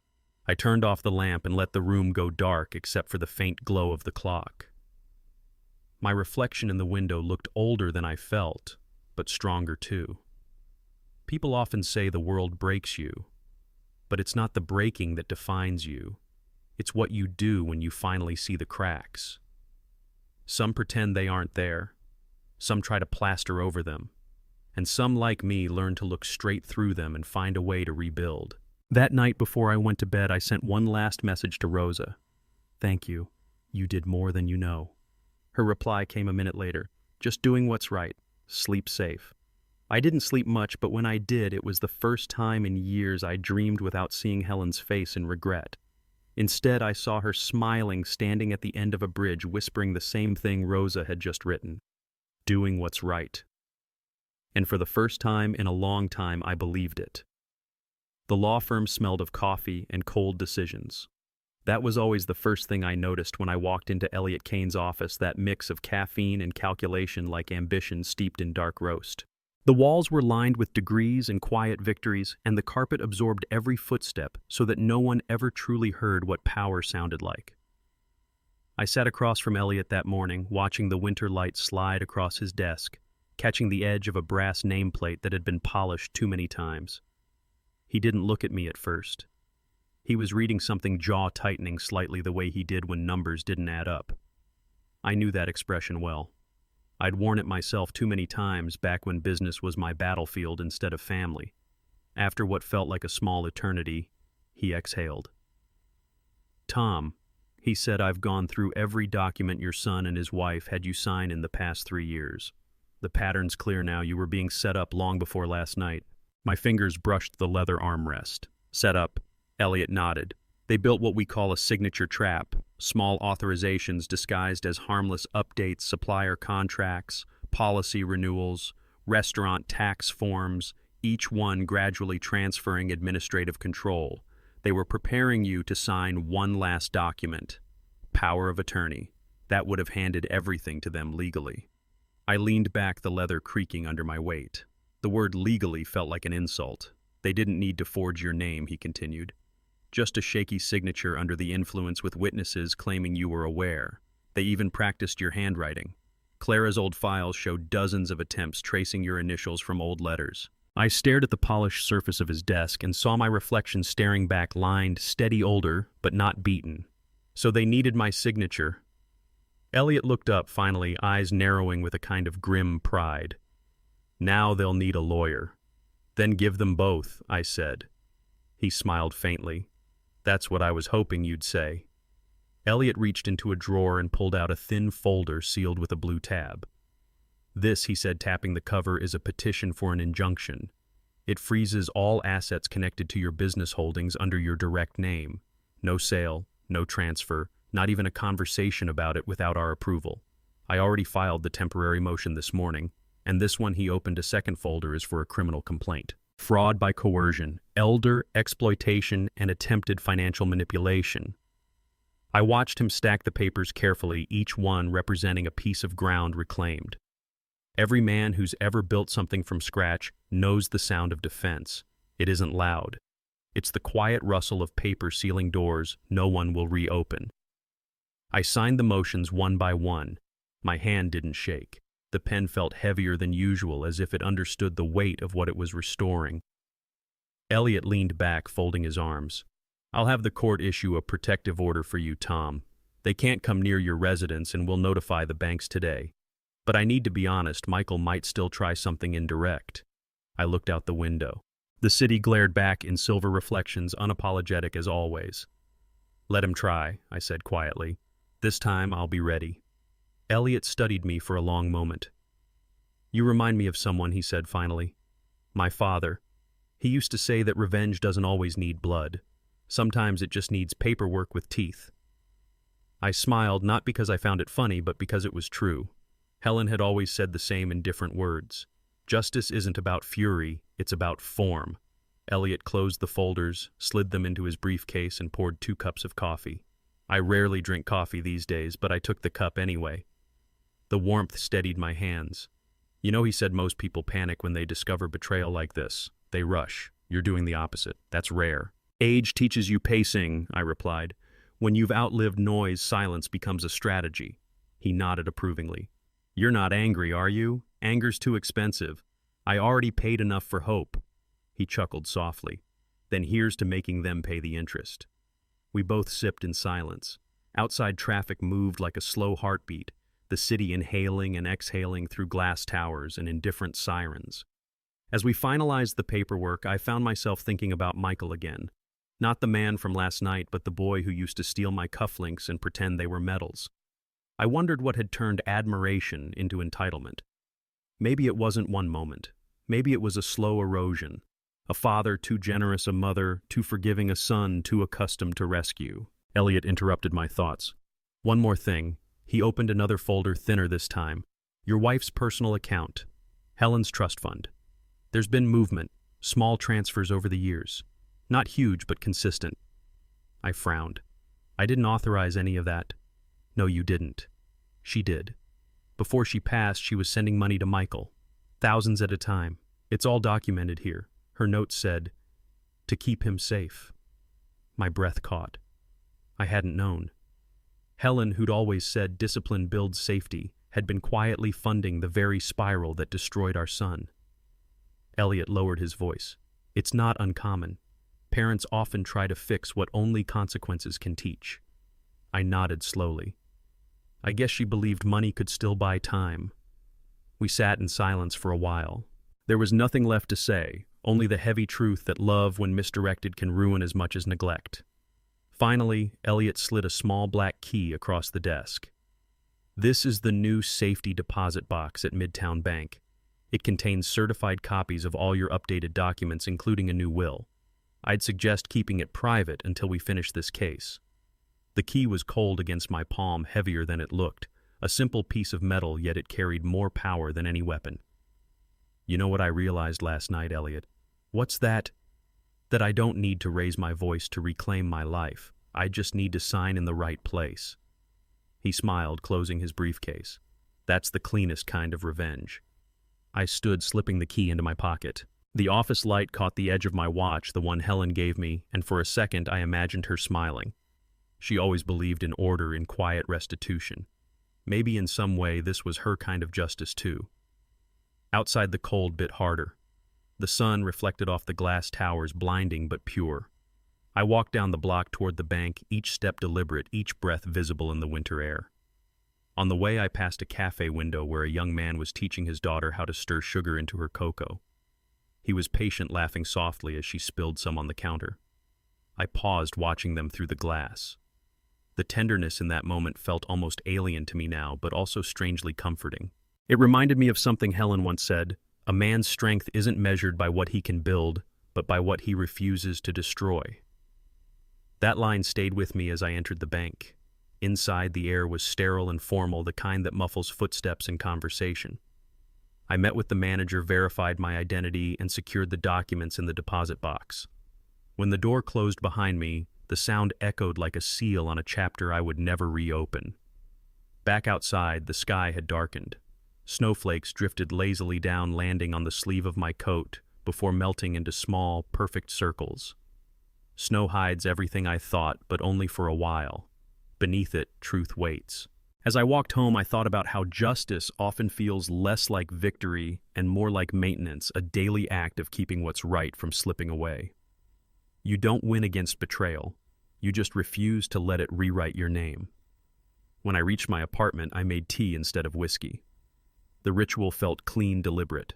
S1: I turned off the lamp and let the room go dark except for the faint glow of the clock. My reflection in the window looked older than I felt, but stronger too. People often say the world breaks you, but it's not the breaking that defines you. It's what you do when you finally see the cracks. Some pretend they aren't there. Some try to plaster over them. And some, like me, learn to look straight through them and find a way to rebuild. That night before I went to bed, I sent one last message to Rosa. "Thank you. You did more than you know." Her reply came a minute later. "Just doing what's right. Sleep safe." I didn't sleep much, but when I did, it was the first time in years I dreamed without seeing Helen's face in regret. Instead, I saw her smiling, standing at the end of a bridge, whispering the same thing Rosa had just written. Doing what's right. And for the first time in a long time, I believed it. The law firm smelled of coffee and cold decisions. That was always the first thing I noticed when I walked into Elliot Kane's office, that mix of caffeine and calculation, like ambition steeped in dark roast. The walls were lined with degrees and quiet victories, and the carpet absorbed every footstep so that no one ever truly heard what power sounded like. I sat across from Elliot that morning, watching the winter light slide across his desk, catching the edge of a brass nameplate that had been polished too many times. He didn't look at me at first. He was reading something jaw-tightening slightly the way he did when numbers didn't add up. I knew that expression well. I'd worn it myself too many times back when business was my battlefield instead of family. After what felt like a small eternity, he exhaled. "Tom," he said, "I've gone through every document your son and his wife had you sign in the past 3 years. The pattern's clear now. You were being set up long before last night. My fingers brushed the leather armrest. Set up. Elliot nodded. They built what we call a signature trap, small authorizations disguised as harmless updates, supplier contracts, policy renewals, restaurant tax forms, each one gradually transferring administrative control. They were preparing you to sign one last document. Power of attorney. That would have handed everything to them legally. I leaned back, the leather creaking under my weight. The word legally felt like an insult. They didn't need to forge your name, he continued. Just a shaky signature under the influence with witnesses claiming you were aware. They even practiced your handwriting. Clara's old files showed dozens of attempts tracing your initials from old letters. I stared at the polished surface of his desk and saw my reflection staring back, lined, steady, older, but not beaten. So they needed my signature. Elliot looked up, finally, eyes narrowing with a kind of grim pride. Now they'll need a lawyer. Then give them both, I said. He smiled faintly. That's what I was hoping you'd say. Elliot reached into a drawer and pulled out a thin folder sealed with a blue tab. This, he said, tapping the cover, is a petition for an injunction. It freezes all assets connected to your business holdings under your direct name. No sale, no transfer, not even a conversation about it without our approval. I already filed the temporary motion this morning, and this one, he opened a second folder, is for a criminal complaint. Fraud by coercion, elder exploitation, and attempted financial manipulation. I watched him stack the papers carefully, each one representing a piece of ground reclaimed. Every man who's ever built something from scratch knows the sound of defense. It isn't loud. It's the quiet rustle of paper sealing doors no one will reopen. I signed the motions one by one. My hand didn't shake. The pen felt heavier than usual, as if it understood the weight of what it was restoring. Elliot leaned back, folding his arms. I'll have the court issue a protective order for you, Tom. They can't come near your residence, and we'll notify the banks today. But I need to be honest, Michael might still try something indirect. I looked out the window. The city glared back in silver reflections, unapologetic as always. Let him try, I said quietly. This time I'll be ready. Elliot studied me for a long moment. You remind me of someone, he said finally. My father. He used to say that revenge doesn't always need blood. Sometimes it just needs paperwork with teeth. I smiled, not because I found it funny, but because it was true. Helen had always said the same in different words. Justice isn't about fury, it's about form. Elliot closed the folders, slid them into his briefcase, and poured 2 cups of coffee. I rarely drink coffee these days, but I took the cup anyway. The warmth steadied my hands. You know, he said, most people panic when they discover betrayal like this. They rush. You're doing the opposite. That's rare. Age teaches you pacing, I replied. When you've outlived noise, silence becomes a strategy. He nodded approvingly. You're not angry, are you? Anger's too expensive. I already paid enough for hope. He chuckled softly. Then here's to making them pay the interest. We both sipped in silence. Outside traffic moved like a slow heartbeat, the city inhaling and exhaling through glass towers and indifferent sirens. As we finalized the paperwork, I found myself thinking about Michael again. Not the man from last night, but the boy who used to steal my cufflinks and pretend they were medals. I wondered what had turned admiration into entitlement. Maybe it wasn't one moment. Maybe it was a slow erosion. A father too generous, a mother too forgiving, a son too accustomed to rescue. Elliot interrupted my thoughts. One more thing. He opened another folder, thinner this time. Your wife's personal account. Helen's trust fund. There's been movement, small transfers over the years. Not huge, but consistent. I frowned. I didn't authorize any of that. No, you didn't. She did. Before she passed, she was sending money to Michael. Thousands at a time. It's all documented here. Her note said, to keep him safe. My breath caught. I hadn't known. Helen, who'd always said discipline builds safety, had been quietly funding the very spiral that destroyed our son. Elliot lowered his voice. It's not uncommon. Parents often try to fix what only consequences can teach. I nodded slowly. I guess she believed money could still buy time. We sat in silence for a while. There was nothing left to say, only the heavy truth that love, when misdirected, can ruin as much as neglect. Finally, Elliot slid a small black key across the desk. This is the new safety deposit box at Midtown Bank. It contains certified copies of all your updated documents, including a new will. I'd suggest keeping it private until we finish this case." The key was cold against my palm, heavier than it looked. A simple piece of metal, yet it carried more power than any weapon. "You know what I realized last night, Elliot?" "What's that?" "That I don't need to raise my voice to reclaim my life. I just need to sign in the right place." He smiled, closing his briefcase. "That's the cleanest kind of revenge." I stood, slipping the key into my pocket. The office light caught the edge of my watch, the one Helen gave me, and for a second I imagined her smiling. She always believed in order, in quiet restitution. Maybe in some way this was her kind of justice too. Outside, the cold bit harder. The sun reflected off the glass towers, blinding but pure. I walked down the block toward the bank, each step deliberate, each breath visible in the winter air. On the way, I passed a cafe window where a young man was teaching his daughter how to stir sugar into her cocoa. He was patient, laughing softly as she spilled some on the counter. I paused, watching them through the glass. The tenderness in that moment felt almost alien to me now, but also strangely comforting. It reminded me of something Helen once said: "A man's strength isn't measured by what he can build, but by what he refuses to destroy." That line stayed with me as I entered the bank. Inside, the air was sterile and formal, the kind that muffles footsteps in conversation. I met with the manager, verified my identity, and secured the documents in the deposit box. When the door closed behind me, the sound echoed like a seal on a chapter I would never reopen. Back outside, the sky had darkened. Snowflakes drifted lazily down, landing on the sleeve of my coat before melting into small, perfect circles. Snow hides everything I thought, but only for a while. Beneath it, truth waits. As I walked home, I thought about how justice often feels less like victory and more like maintenance, a daily act of keeping what's right from slipping away. You don't win against betrayal. You just refuse to let it rewrite your name. When I reached my apartment, I made tea instead of whiskey. The ritual felt clean, deliberate.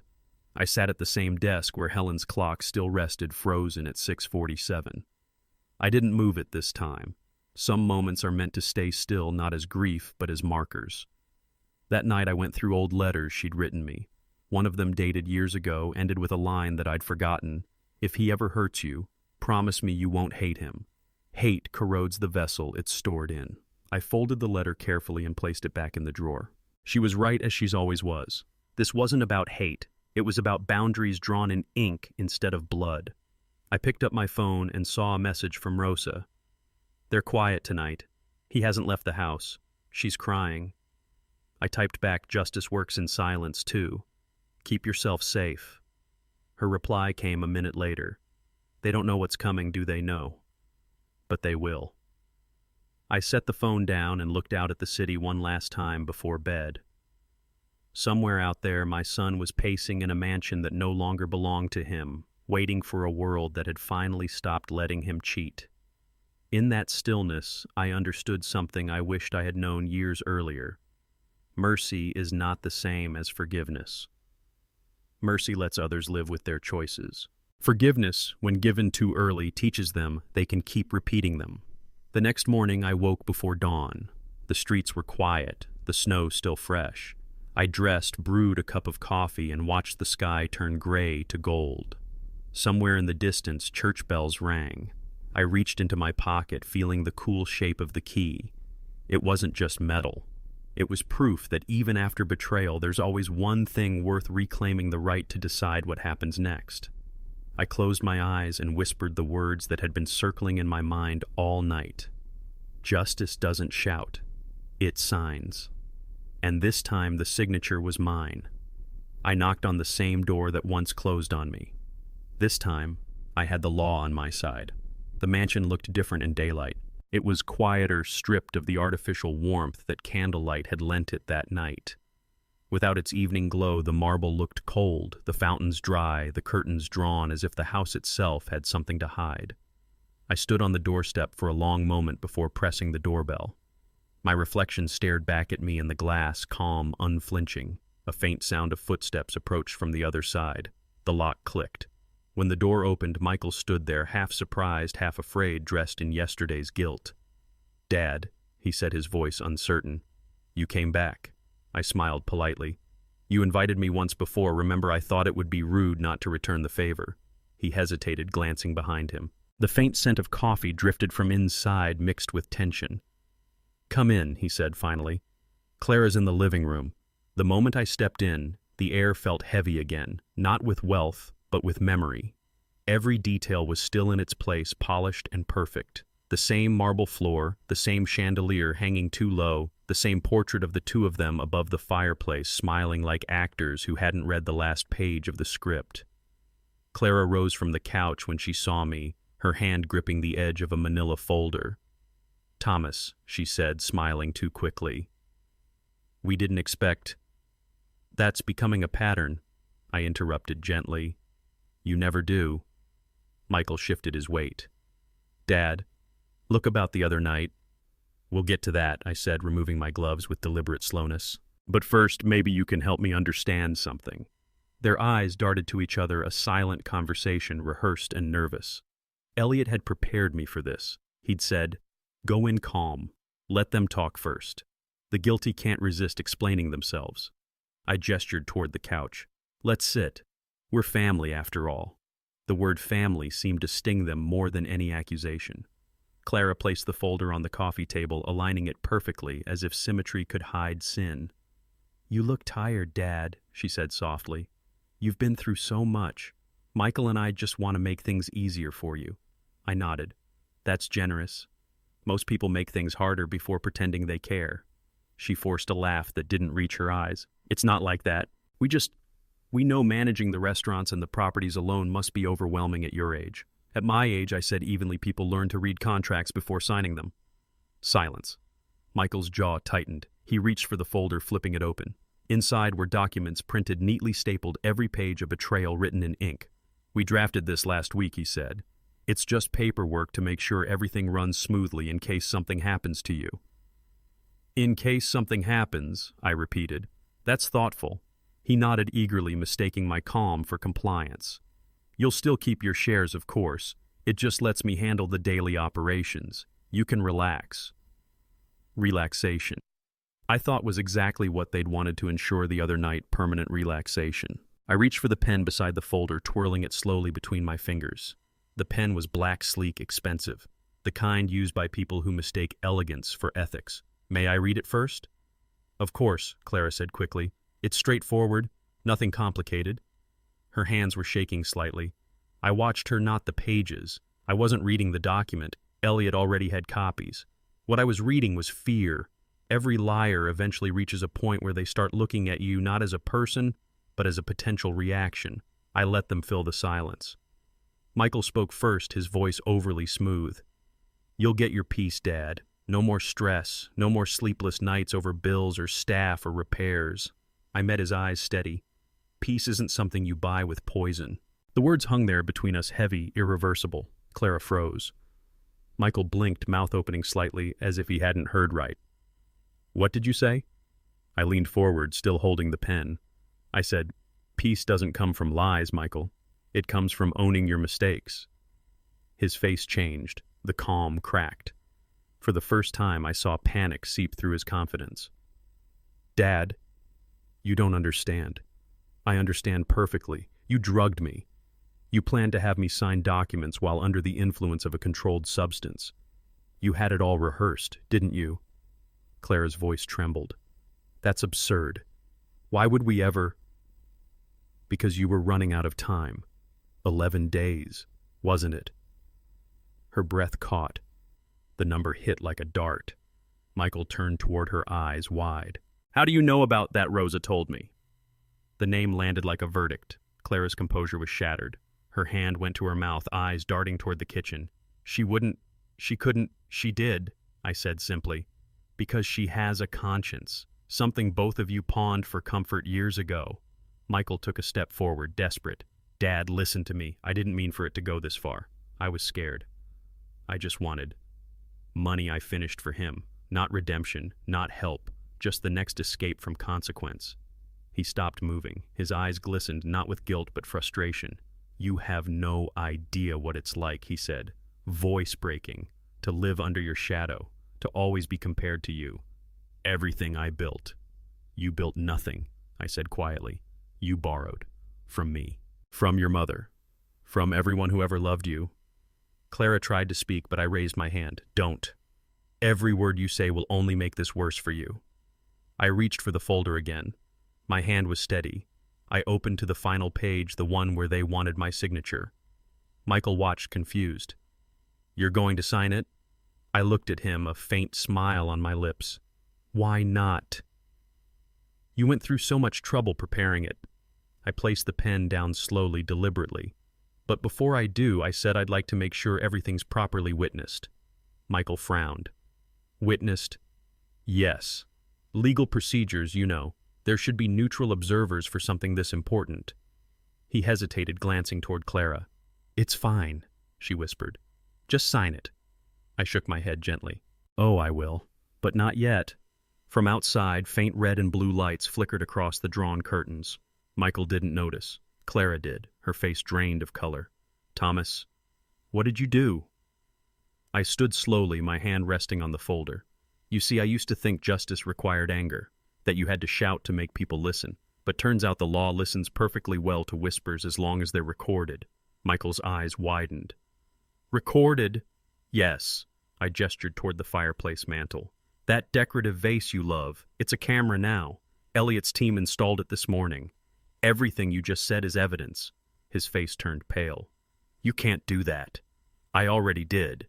S1: I sat at the same desk where Helen's clock still rested, frozen at 6:47. I didn't move it this time. Some moments are meant to stay still, not as grief, but as markers. That night I went through old letters she'd written me. One of them, dated years ago, ended with a line that I'd forgotten: "If he ever hurts you, promise me you won't hate him. Hate corrodes the vessel it's stored in." I folded the letter carefully and placed it back in the drawer. She was right, as she's always was. This wasn't about hate. It was about boundaries drawn in ink instead of blood. I picked up my phone and saw a message from Rosa. "They're quiet tonight. He hasn't left the house. She's crying." I typed back, "Justice works in silence, too. Keep yourself safe." Her reply came a minute later. "They don't know what's coming, do they? No. But they will." I set the phone down and looked out at the city one last time before bed. Somewhere out there, my son was pacing in a mansion that no longer belonged to him, waiting for a world that had finally stopped letting him cheat. In that stillness, I understood something I wished I had known years earlier. Mercy is not the same as forgiveness. Mercy lets others live with their choices. Forgiveness, when given too early, teaches them they can keep repeating them. The next morning, I woke before dawn. The streets were quiet, the snow still fresh. I dressed, brewed a cup of coffee, and watched the sky turn gray to gold. Somewhere in the distance, church bells rang. I reached into my pocket, feeling the cool shape of the key. It wasn't just metal. It was proof that even after betrayal, there's always one thing worth reclaiming the right to decide what happens next. I closed my eyes and whispered the words that had been circling in my mind all night. Justice doesn't shout. It signs. And this time the signature was mine. I knocked on the same door that once closed on me. This time, I had the law on my side. The mansion looked different in daylight. It was quieter, stripped of the artificial warmth that candlelight had lent it that night. Without its evening glow, the marble looked cold, the fountains dry, the curtains drawn, as if the house itself had something to hide. I stood on the doorstep for a long moment before pressing the doorbell. My reflection stared back at me in the glass, calm, unflinching. A faint sound of footsteps approached from the other side. The lock clicked. When the door opened, Michael stood there, half surprised, half afraid, dressed in yesterday's guilt. "Dad," he said, his voice uncertain. "You came back." I smiled politely. You invited me once before. Remember, I thought it would be rude not to return the favor. He hesitated, glancing behind him. The faint scent of coffee drifted from inside, mixed with tension. Come in, he said finally. Clara's in the living room. The moment I stepped in, the air felt heavy again, not with wealth, but with memory. Every detail was still in its place, polished and perfect. The same marble floor, the same chandelier hanging too low, the same portrait of the two of them above the fireplace, smiling like actors who hadn't read the last page of the script. Clara rose from the couch when she saw me, her hand gripping the edge of a manila folder. Thomas, she said, smiling too quickly. We didn't expect... That's becoming a pattern, I interrupted gently. You never do. Michael shifted his weight. Dad, look about the other night. We'll get to that, I said, removing my gloves with deliberate slowness. But first, maybe you can help me understand something. Their eyes darted to each other, a silent conversation, rehearsed and nervous. Elliot had prepared me for this. He'd said, go in calm. Let them talk first. The guilty can't resist explaining themselves. I gestured toward the couch. Let's sit. We're family, after all. The word family seemed to sting them more than any accusation. Clara placed the folder on the coffee table, aligning it perfectly, as if symmetry could hide sin. You look tired, Dad, she said softly. You've been through so much. Michael and I just want to make things easier for you. I nodded. That's generous. Most people make things harder before pretending they care. She forced a laugh that didn't reach her eyes. It's not like that. We know managing the restaurants and the properties alone must be overwhelming at your age. At my age, I said evenly, people learn to read contracts before signing them. Silence. Michael's jaw tightened. He reached for the folder, flipping it open. Inside were documents printed, neatly stapled, every page a betrayal written in ink. We drafted this last week, he said. It's just paperwork to make sure everything runs smoothly in case something happens to you. In case something happens, I repeated. That's thoughtful. He nodded eagerly, mistaking my calm for compliance. You'll still keep your shares, of course. It just lets me handle the daily operations. You can relax. Relaxation. I thought was exactly what they'd wanted to ensure the other night, permanent relaxation. I reached for the pen beside the folder, twirling it slowly between my fingers. The pen was black, sleek, expensive, the kind used by people who mistake elegance for ethics. May I read it first? Of course, Clara said quickly. It's straightforward, nothing complicated. Her hands were shaking slightly. I watched her, not the pages. I wasn't reading the document. Elliot already had copies. What I was reading was fear. Every liar eventually reaches a point where they start looking at you not as a person, but as a potential reaction. I let them fill the silence. Michael spoke first, his voice overly smooth. You'll get your peace, Dad. No more stress, no more sleepless nights over bills or staff or repairs. I met his eyes steady. Peace isn't something you buy with poison. The words hung there between us, heavy, irreversible. Clara froze. Michael blinked, mouth opening slightly, as if he hadn't heard right. What did you say? I leaned forward, still holding the pen. I said, peace doesn't come from lies, Michael. It comes from owning your mistakes. His face changed. The calm cracked. For the first time, I saw panic seep through his confidence. Dad, you don't understand. I understand perfectly. You drugged me. You planned to have me sign documents while under the influence of a controlled substance. You had it all rehearsed, didn't you? Clara's voice trembled. That's absurd. Why would we ever... Because you were running out of time. 11 days, wasn't it? Her breath caught. The number hit like a dart. Michael turned toward her, eyes wide. How do you know about that? Rosa told me. The name landed like a verdict. Clara's composure was shattered. Her hand went to her mouth, eyes darting toward the kitchen. She did, I said simply. Because she has a conscience. Something both of you pawned for comfort years ago. Michael took a step forward, desperate. Dad, listen to me. I didn't mean for it to go this far. I was scared. I just wanted money. I finished for him. Not redemption, not help, just the next escape from consequence. He stopped moving. His eyes glistened, not with guilt but frustration. You have no idea what it's like, he said, voice breaking, to live under your shadow, to always be compared to you. Everything I built. You built nothing. I said quietly. You borrowed. From me. From your mother. From everyone who ever loved you. Clara tried to speak, but I raised my hand. Don't. Every word you say will only make this worse for you. I reached for the folder again. My hand was steady. I opened to the final page, the one where they wanted my signature. Michael watched, confused. You're going to sign it? I looked at him, a faint smile on my lips. Why not? You went through so much trouble preparing it. I placed the pen down slowly, deliberately. But before I do, I said I'd like to make sure everything's properly witnessed. Michael frowned. Witnessed? Yes. Legal procedures, you know. There should be neutral observers for something this important. He hesitated, glancing toward Clara. It's fine, she whispered. Just sign it. I shook my head gently. Oh, I will. But not yet. From outside, faint red and blue lights flickered across the drawn curtains. Michael didn't notice. Clara did, her face drained of color. Thomas, what did you do? I stood slowly, my hand resting on the folder. You see, I used to think justice required anger, that you had to shout to make people listen. But turns out the law listens perfectly well to whispers as long as they're recorded. Michael's eyes widened. Recorded? Yes. I gestured toward the fireplace mantel. That decorative vase you love, it's a camera now. Elliot's team installed it this morning. Everything you just said is evidence. His face turned pale. You can't do that. I already did.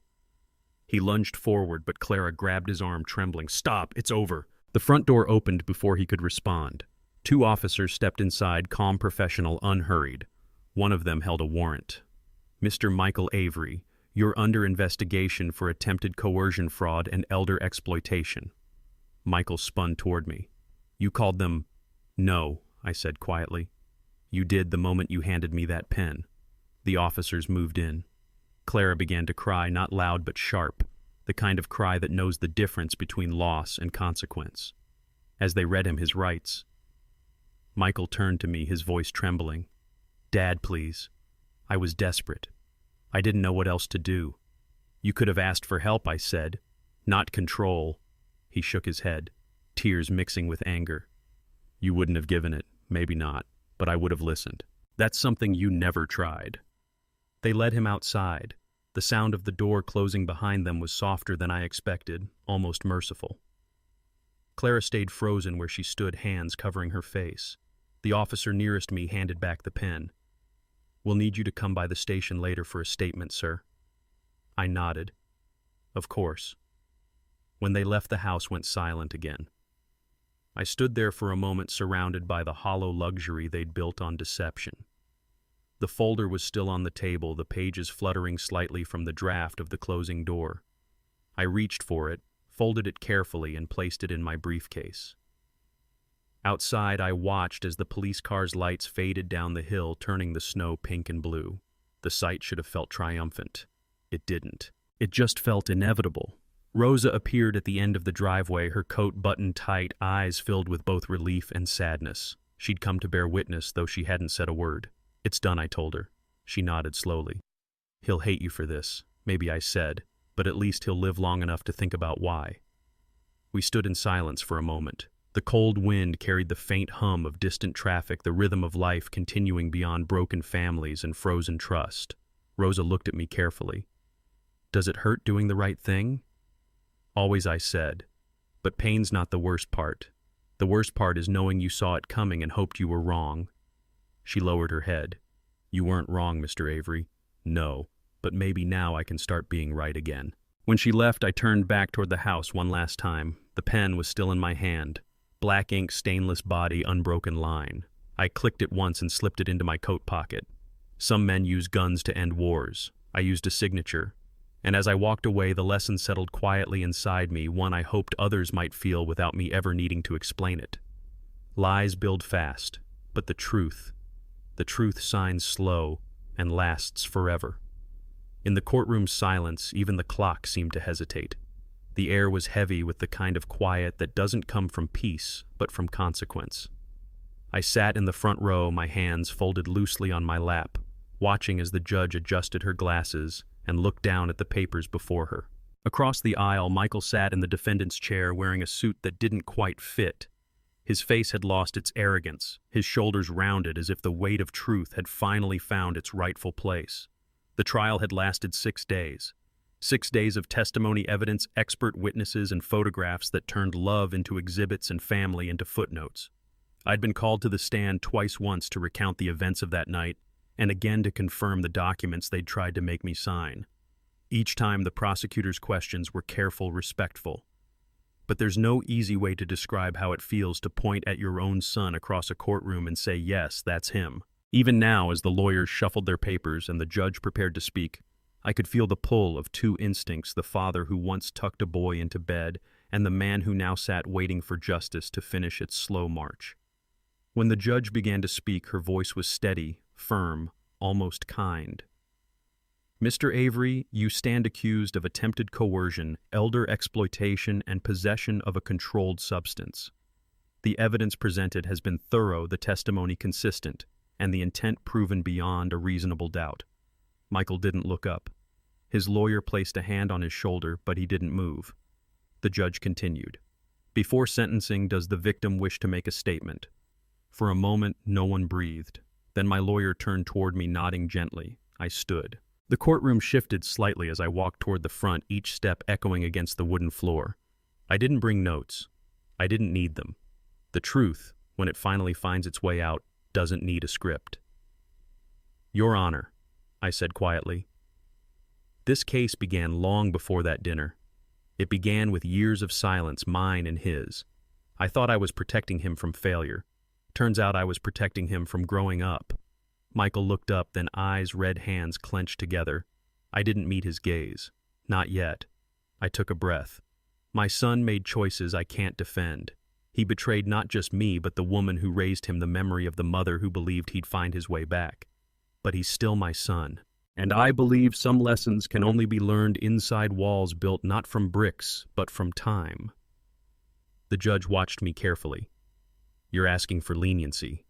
S1: He lunged forward, but Clara grabbed his arm, trembling. Stop, it's over. The front door opened before he could respond. 2 officers stepped inside, calm, professional, unhurried. One of them held a warrant. Mr. Michael Avery, you're under investigation for attempted coercion fraud and elder exploitation. Michael spun toward me. You called them... No, I said quietly. You did the moment you handed me that pen. The officers moved in. Clara began to cry, not loud but sharp, the kind of cry that knows the difference between loss and consequence. As they read him his rights, Michael turned to me, his voice trembling. Dad, please. I was desperate. I didn't know what else to do. You could have asked for help, I said. Not control. He shook his head, tears mixing with anger. You wouldn't have given it, maybe not, but I would have listened. That's something you never tried. They led him outside. The sound of the door closing behind them was softer than I expected, almost merciful. Clara stayed frozen where she stood, hands covering her face. The officer nearest me handed back the pen. We'll need you to come by the station later for a statement, sir. I nodded. Of course. When they left, the house went silent again. I stood there for a moment, surrounded by the hollow luxury they'd built on deception. The folder was still on the table, the pages fluttering slightly from the draft of the closing door. I reached for it, folded it carefully, and placed it in my briefcase. Outside, I watched as the police car's lights faded down the hill, turning the snow pink and blue. The sight should have felt triumphant. It didn't. It just felt inevitable. Rosa appeared at the end of the driveway, her coat buttoned tight, eyes filled with both relief and sadness. She'd come to bear witness, though she hadn't said a word. It's done, I told her. She nodded slowly. He'll hate you for this, maybe I said, but at least he'll live long enough to think about why. We stood in silence for a moment. The cold wind carried the faint hum of distant traffic, the rhythm of life continuing beyond broken families and frozen trust. Rosa looked at me carefully. Does it hurt doing the right thing? Always, I said. But pain's not the worst part. The worst part is knowing you saw it coming and hoped you were wrong. She lowered her head. You weren't wrong, Mr. Avery. No, but maybe now I can start being right again. When she left, I turned back toward the house one last time. The pen was still in my hand. Black ink, stainless body, unbroken line. I clicked it once and slipped it into my coat pocket. Some men use guns to end wars. I used a signature. And as I walked away, the lesson settled quietly inside me, one I hoped others might feel without me ever needing to explain it. Lies build fast, but the truth shines slow and lasts forever. In the courtroom's silence, even the clock seemed to hesitate. The air was heavy with the kind of quiet that doesn't come from peace, but from consequence. I sat in the front row, my hands folded loosely on my lap, watching as the judge adjusted her glasses and looked down at the papers before her. Across the aisle, Michael sat in the defendant's chair wearing a suit that didn't quite fit. His face had lost its arrogance, his shoulders rounded as if the weight of truth had finally found its rightful place. The trial had lasted 6 days. 6 days of testimony, evidence, expert witnesses, and photographs that turned love into exhibits and family into footnotes. I'd been called to the stand twice, once to recount the events of that night, and again to confirm the documents they'd tried to make me sign. Each time the prosecutor's questions were careful, respectful. But there's no easy way to describe how it feels to point at your own son across a courtroom and say, yes, that's him. Even now, as the lawyers shuffled their papers and the judge prepared to speak, I could feel the pull of two instincts, the father who once tucked a boy into bed and the man who now sat waiting for justice to finish its slow march. When the judge began to speak, her voice was steady, firm, almost kind. Mr. Avery, you stand accused of attempted coercion, elder exploitation, and possession of a controlled substance. The evidence presented has been thorough, the testimony consistent, and the intent proven beyond a reasonable doubt. Michael didn't look up. His lawyer placed a hand on his shoulder, but he didn't move. The judge continued. Before sentencing, does the victim wish to make a statement? For a moment, no one breathed. Then my lawyer turned toward me, nodding gently. I stood. The courtroom shifted slightly as I walked toward the front, each step echoing against the wooden floor. I didn't bring notes. I didn't need them. The truth, when it finally finds its way out, doesn't need a script. Your Honor, I said quietly. This case began long before that dinner. It began with years of silence, mine and his. I thought I was protecting him from failure. Turns out I was protecting him from growing up. Michael looked up, then eyes, red hands clenched together. I didn't meet his gaze. Not yet. I took a breath. My son made choices I can't defend. He betrayed not just me, but the woman who raised him, the memory of the mother who believed he'd find his way back. But he's still my son. And I believe some lessons can only be learned inside walls built not from bricks, but from time. The judge watched me carefully. You're asking for leniency.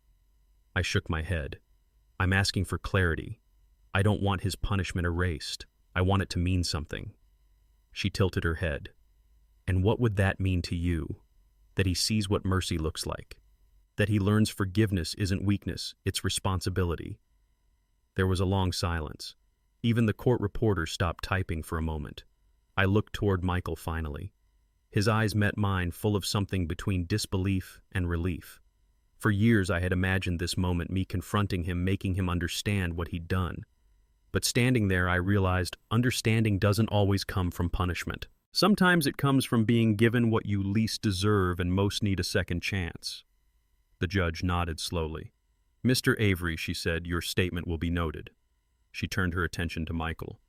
S1: I shook my head. I'm asking for clarity. I don't want his punishment erased. I want it to mean something. She tilted her head. And what would that mean to you? That he sees what mercy looks like. That he learns forgiveness isn't weakness, it's responsibility. There was a long silence. Even the court reporter stopped typing for a moment. I looked toward Michael finally. His eyes met mine, full of something between disbelief and relief. For years I had imagined this moment, me confronting him, making him understand what he'd done. But standing there, I realized understanding doesn't always come from punishment. Sometimes it comes from being given what you least deserve and most need a second chance. The judge nodded slowly. Mr. Avery, she said, your statement will be noted. She turned her attention to Michael.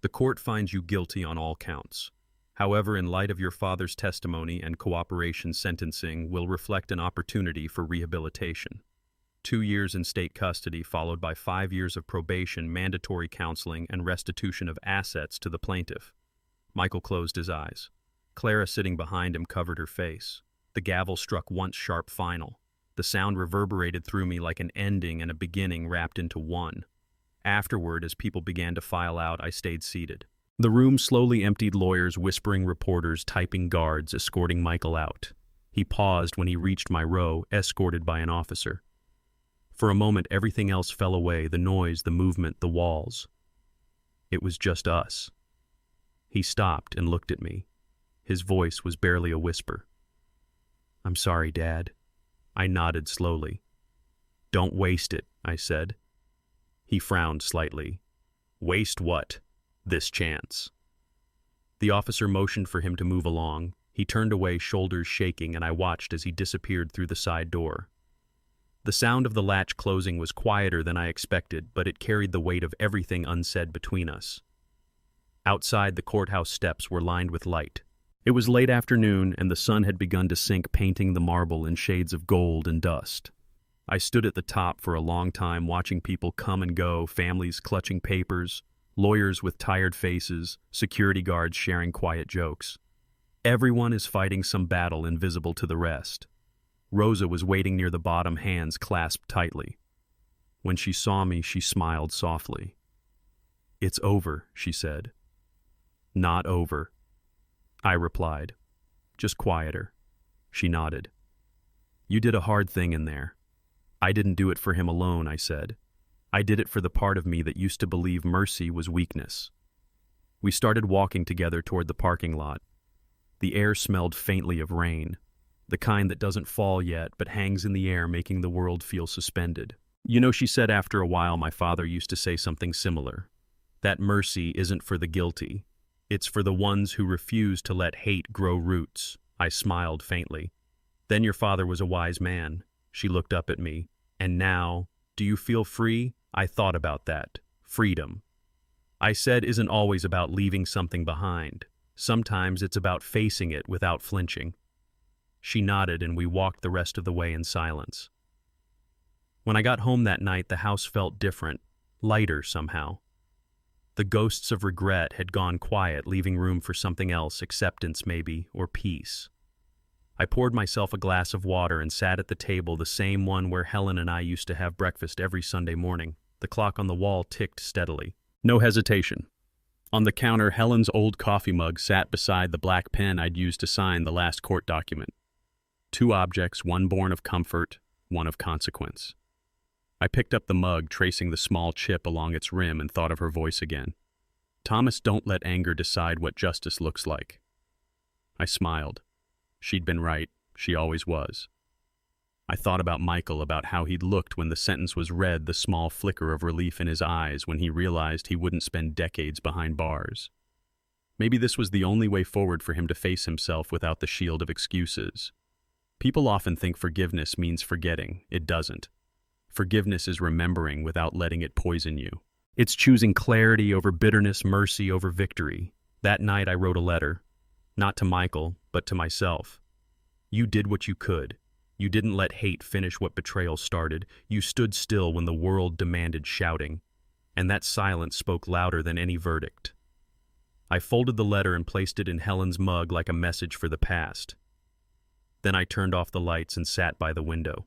S1: The court finds you guilty on all counts. However, in light of your father's testimony and cooperation, sentencing will reflect an opportunity for rehabilitation. 2 years in state custody, followed by 5 years of probation, mandatory counseling, and restitution of assets to the plaintiff. Michael closed his eyes. Clara, sitting behind him, covered her face. The gavel struck once, sharp, final. The sound reverberated through me like an ending and a beginning wrapped into one. Afterward, as people began to file out, I stayed seated. The room slowly emptied, lawyers, whispering reporters, typing guards, escorting Michael out. He paused when he reached my row, escorted by an officer. For a moment, everything else fell away, the noise, the movement, the walls. It was just us. He stopped and looked at me. His voice was barely a whisper. I'm sorry, Dad. I nodded slowly. Don't waste it, I said. He frowned slightly. Waste what? This chance. The officer motioned for him to move along. He turned away, shoulders shaking, and I watched as he disappeared through the side door. The sound of the latch closing was quieter than I expected, but it carried the weight of everything unsaid between us. Outside, the courthouse steps were lined with light. It was late afternoon, and the sun had begun to sink, painting the marble in shades of gold and dust. I stood at the top for a long time, watching people come and go, families clutching papers, lawyers with tired faces, security guards sharing quiet jokes. Everyone is fighting some battle invisible to the rest. Rosa was waiting near the bottom, hands clasped tightly. When she saw me, she smiled softly. It's over, she said. Not over, I replied. Just quieter. She nodded. You did a hard thing in there. I didn't do it for him alone, I said. I did it for the part of me that used to believe mercy was weakness. We started walking together toward the parking lot. The air smelled faintly of rain, the kind that doesn't fall yet but hangs in the air, making the world feel suspended. You know, she said, after a while my father used to say something similar. That mercy isn't for the guilty. It's for the ones who refuse to let hate grow roots. I smiled faintly. Then your father was a wise man. She looked up at me. And now, do you feel free? I thought about that. Freedom. I said isn't always about leaving something behind. Sometimes it's about facing it without flinching. She nodded and we walked the rest of the way in silence. When I got home that night, the house felt different, lighter somehow. The ghosts of regret had gone quiet, leaving room for something else, acceptance maybe, or peace. I poured myself a glass of water and sat at the table, the same one where Helen and I used to have breakfast every Sunday morning. The clock on the wall ticked steadily. No hesitation. On the counter, Helen's old coffee mug sat beside the black pen I'd used to sign the last court document. Two objects, one born of comfort, one of consequence. I picked up the mug, tracing the small chip along its rim, and thought of her voice again. Thomas, don't let anger decide what justice looks like. I smiled. She'd been right. She always was. I thought about Michael, about how he'd looked when the sentence was read, the small flicker of relief in his eyes when he realized he wouldn't spend decades behind bars. Maybe this was the only way forward for him to face himself without the shield of excuses. People often think forgiveness means forgetting. It doesn't. Forgiveness is remembering without letting it poison you. It's choosing clarity over bitterness, mercy over victory. That night I wrote a letter, not to Michael, but to myself. You did what you could. You didn't let hate finish what betrayal started. You stood still when the world demanded shouting, and that silence spoke louder than any verdict. I folded the letter and placed it in Helen's mug like a message for the past. Then I turned off the lights and sat by the window.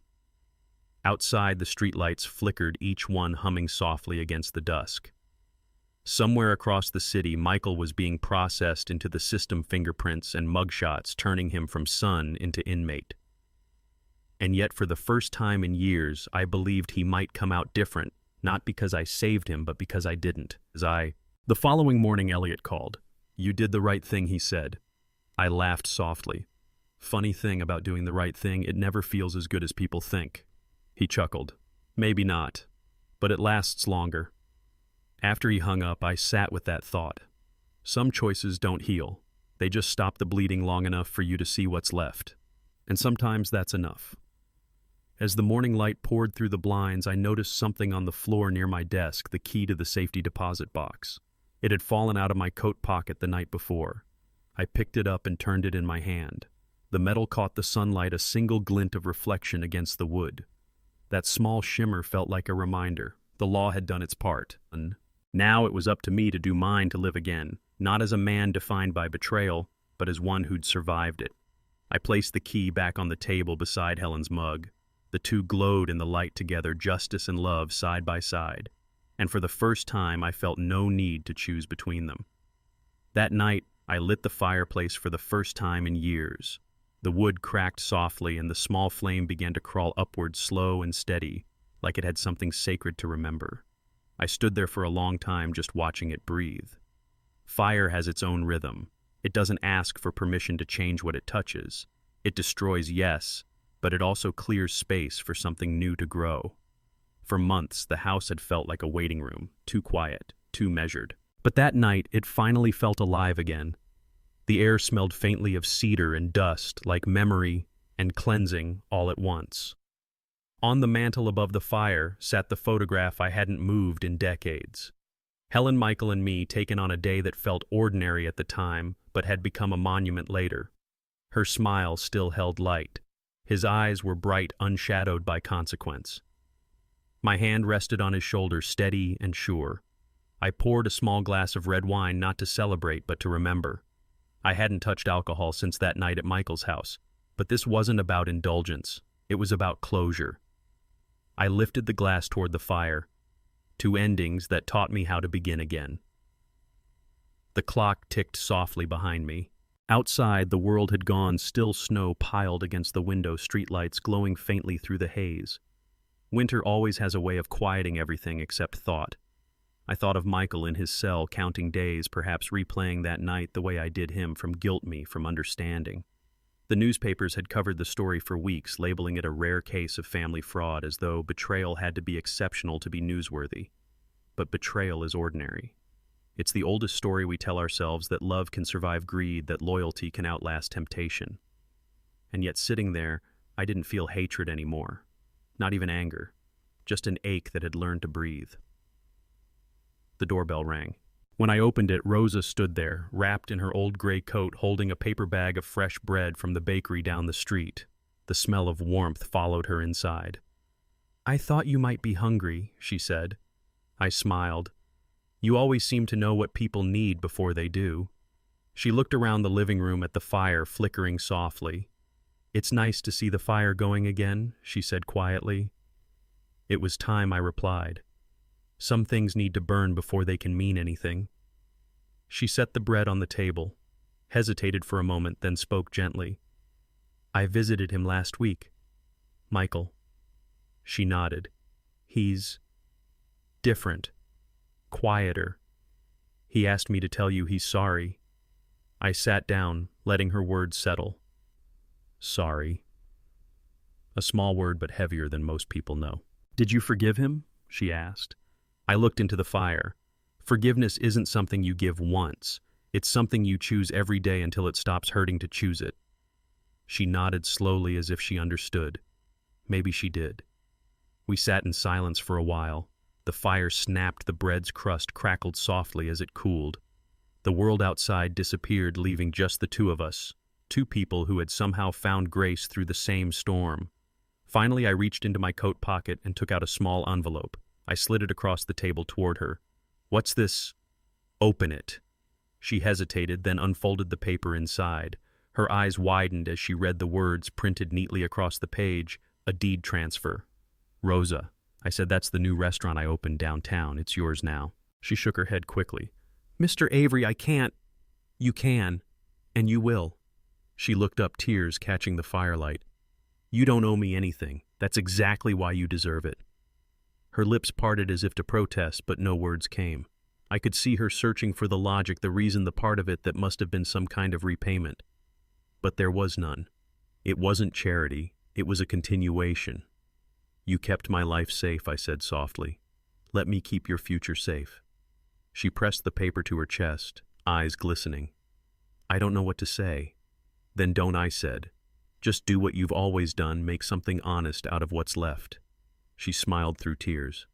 S1: Outside, the streetlights flickered, each one humming softly against the dusk. Somewhere across the city, Michael was being processed into the system, fingerprints and mugshots turning him from son into inmate. And yet, for the first time in years, I believed he might come out different, not because I saved him, but because I didn't. The following morning, Elliot called. You did the right thing, he said. I laughed softly. Funny thing about doing the right thing, it never feels as good as people think. He chuckled. Maybe not, but it lasts longer. After he hung up, I sat with that thought. Some choices don't heal. They just stop the bleeding long enough for you to see what's left. And sometimes that's enough. As the morning light poured through the blinds, I noticed something on the floor near my desk, the key to the safety deposit box. It had fallen out of my coat pocket the night before. I picked it up and turned it in my hand. The metal caught the sunlight, a single glint of reflection against the wood. That small shimmer felt like a reminder. The law had done its part. And now it was up to me to do mine, to live again, not as a man defined by betrayal, but as one who'd survived it. I placed the key back on the table beside Helen's mug. The two glowed in the light together, justice and love side by side. And for the first time, I felt no need to choose between them. That night, I lit the fireplace for the first time in years. The wood cracked softly, and the small flame began to crawl upward, slow and steady, like it had something sacred to remember. I stood there for a long time, just watching it breathe. Fire has its own rhythm. It doesn't ask for permission to change what it touches. It destroys, yes, but it also clears space for something new to grow. For months, the house had felt like a waiting room, too quiet, too measured. But that night, it finally felt alive again. The air smelled faintly of cedar and dust, like memory and cleansing all at once. On the mantel above the fire sat the photograph I hadn't moved in decades. Helen, Michael, and me, taken on a day that felt ordinary at the time, but had become a monument later. Her smile still held light. His eyes were bright, unshadowed by consequence. My hand rested on his shoulder, steady and sure. I poured a small glass of red wine, not to celebrate, but to remember. I hadn't touched alcohol since that night at Michael's house, but this wasn't about indulgence. It was about closure. I lifted the glass toward the fire, two endings that taught me how to begin again. The clock ticked softly behind me. Outside, the world had gone, still snow piled against the window, streetlights glowing faintly through the haze. Winter always has a way of quieting everything except thought. I thought of Michael in his cell, counting days, perhaps replaying that night the way I did him, from guilt me, from understanding. The newspapers had covered the story for weeks, labeling it a rare case of family fraud, as though betrayal had to be exceptional to be newsworthy. But betrayal is ordinary. It's the oldest story we tell ourselves, that love can survive greed, that loyalty can outlast temptation. And yet sitting there, I didn't feel hatred anymore. Not even anger. Just an ache that had learned to breathe. The doorbell rang. When I opened it, Rosa stood there, wrapped in her old gray coat, holding a paper bag of fresh bread from the bakery down the street. The smell of warmth followed her inside. "I thought you might be hungry," she said. I smiled. "You always seem to know what people need before they do." She looked around the living room at the fire flickering softly. "It's nice to see the fire going again," she said quietly. "It was time," I replied. "Some things need to burn before they can mean anything." She set the bread on the table, hesitated for a moment, then spoke gently. "I visited him last week. Michael." She nodded. "He's different. Quieter. He asked me to tell you he's sorry." I sat down, letting her words settle. Sorry. A small word, but heavier than most people know. "Did you forgive him?" she asked. I looked into the fire. Forgiveness isn't something you give once. It's something you choose every day until it stops hurting to choose it. She nodded slowly, as if she understood. Maybe she did. We sat in silence for a while. The fire snapped, the bread's crust crackled softly as it cooled. The world outside disappeared, leaving just the two of us, two people who had somehow found grace through the same storm. Finally, I reached into my coat pocket and took out a small envelope. I slid it across the table toward her. "What's this?" "Open it." She hesitated, then unfolded the paper inside. Her eyes widened as she read the words printed neatly across the page: "A deed transfer." "Rosa," I said, "that's the new restaurant I opened downtown. It's yours now." She shook her head quickly. "Mr. Avery, I can't." "You can, and you will." She looked up, tears catching the firelight. "You don't owe me anything. That's exactly why you deserve it." Her lips parted as if to protest, but no words came. I could see her searching for the logic, the reason, the part of it that must have been some kind of repayment. But there was none. It wasn't charity. It was a continuation. "You kept my life safe," I said softly. "Let me keep your future safe." She pressed the paper to her chest, eyes glistening. "I don't know what to say." "Then don't," I said. "Just do what you've always done, make something honest out of what's left." She smiled through tears.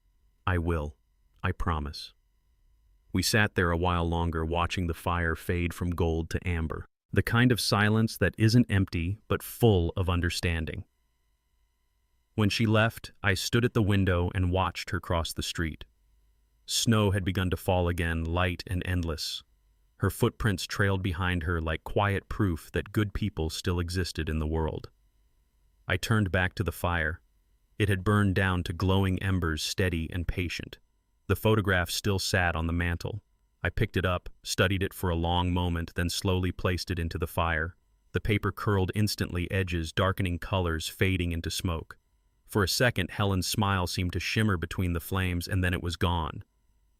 S1: "I will. I promise." We sat there a while longer, watching the fire fade from gold to amber. The kind of silence that isn't empty, but full of understanding. When she left, I stood at the window and watched her cross the street. Snow had begun to fall again, light and endless. Her footprints trailed behind her like quiet proof that good people still existed in the world. I turned back to the fire. It had burned down to glowing embers, steady and patient. The photograph still sat on the mantel. I picked it up, studied it for a long moment, then slowly placed it into the fire. The paper curled instantly, edges, darkening colors, fading into smoke. For a second, Helen's smile seemed to shimmer between the flames, and then it was gone.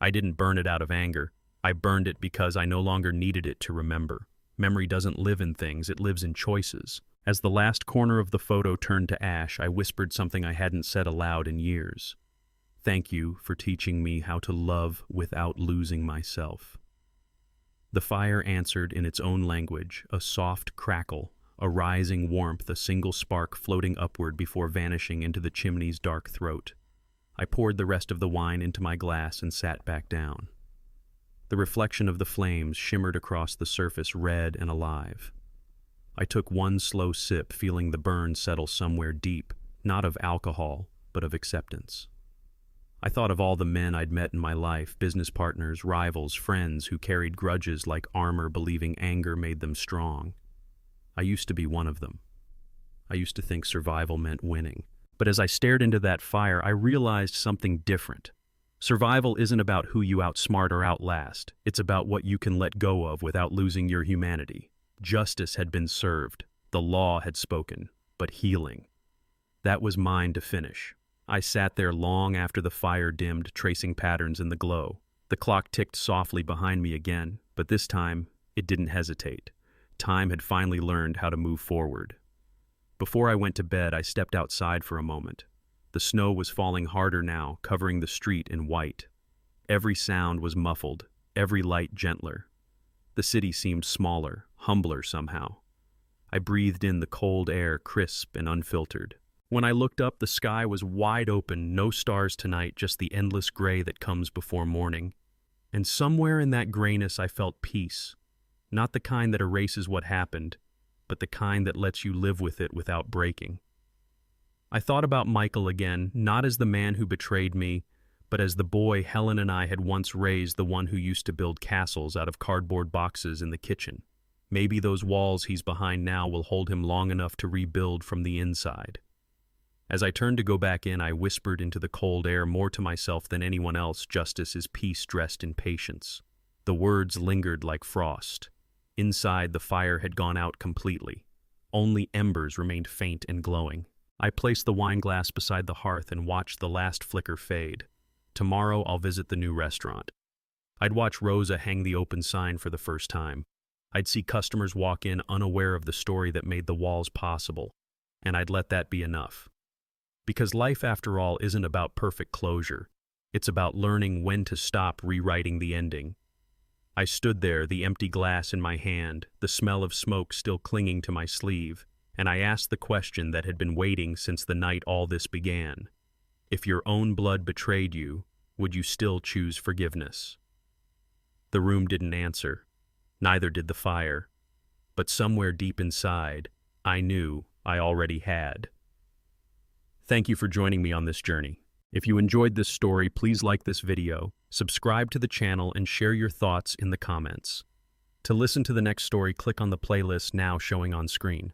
S1: I didn't burn it out of anger. I burned it because I no longer needed it to remember. Memory doesn't live in things, it lives in choices. As the last corner of the photo turned to ash, I whispered something I hadn't said aloud in years. "Thank you for teaching me how to love without losing myself." The fire answered in its own language, a soft crackle, a rising warmth, a single spark floating upward before vanishing into the chimney's dark throat. I poured the rest of the wine into my glass and sat back down. The reflection of the flames shimmered across the surface, red and alive. I took one slow sip, feeling the burn settle somewhere deep, not of alcohol, but of acceptance. I thought of all the men I'd met in my life, business partners, rivals, friends who carried grudges like armor, believing anger made them strong. I used to be one of them. I used to think survival meant winning. But as I stared into that fire, I realized something different. Survival isn't about who you outsmart or outlast. It's about what you can let go of without losing your humanity. Justice had been served, the law had spoken, but healing. That was mine to finish. I sat there long after the fire dimmed, tracing patterns in the glow. The clock ticked softly behind me again, but this time, it didn't hesitate. Time had finally learned how to move forward. Before I went to bed, I stepped outside for a moment. The snow was falling harder now, covering the street in white. Every sound was muffled, every light gentler. The city seemed smaller, humbler somehow. I breathed in the cold air, crisp and unfiltered. When I looked up, the sky was wide open, no stars tonight, just the endless gray that comes before morning. And somewhere in that grayness I felt peace. Not the kind that erases what happened, but the kind that lets you live with it without breaking. I thought about Michael again, not as the man who betrayed me, but as the boy Helen and I had once raised, the one who used to build castles out of cardboard boxes in the kitchen. Maybe those walls he's behind now will hold him long enough to rebuild from the inside. As I turned to go back in, I whispered into the cold air, more to myself than anyone else, justice is peace dressed in patience. The words lingered like frost. Inside, the fire had gone out completely. Only embers remained faint and glowing. I placed the wine glass beside the hearth and watched the last flicker fade. Tomorrow, I'll visit the new restaurant. I'd watch Rosa hang the open sign for the first time. I'd see customers walk in unaware of the story that made the walls possible, and I'd let that be enough. Because life, after all, isn't about perfect closure. It's about learning when to stop rewriting the ending. I stood there, the empty glass in my hand, the smell of smoke still clinging to my sleeve, and I asked the question that had been waiting since the night all this began. If your own blood betrayed you, would you still choose forgiveness? The room didn't answer. Neither did the fire. But somewhere deep inside, I knew I already had. Thank you for joining me on this journey. If you enjoyed this story, please like this video, subscribe to the channel, and share your thoughts in the comments. To listen to the next story, click on the playlist now showing on screen.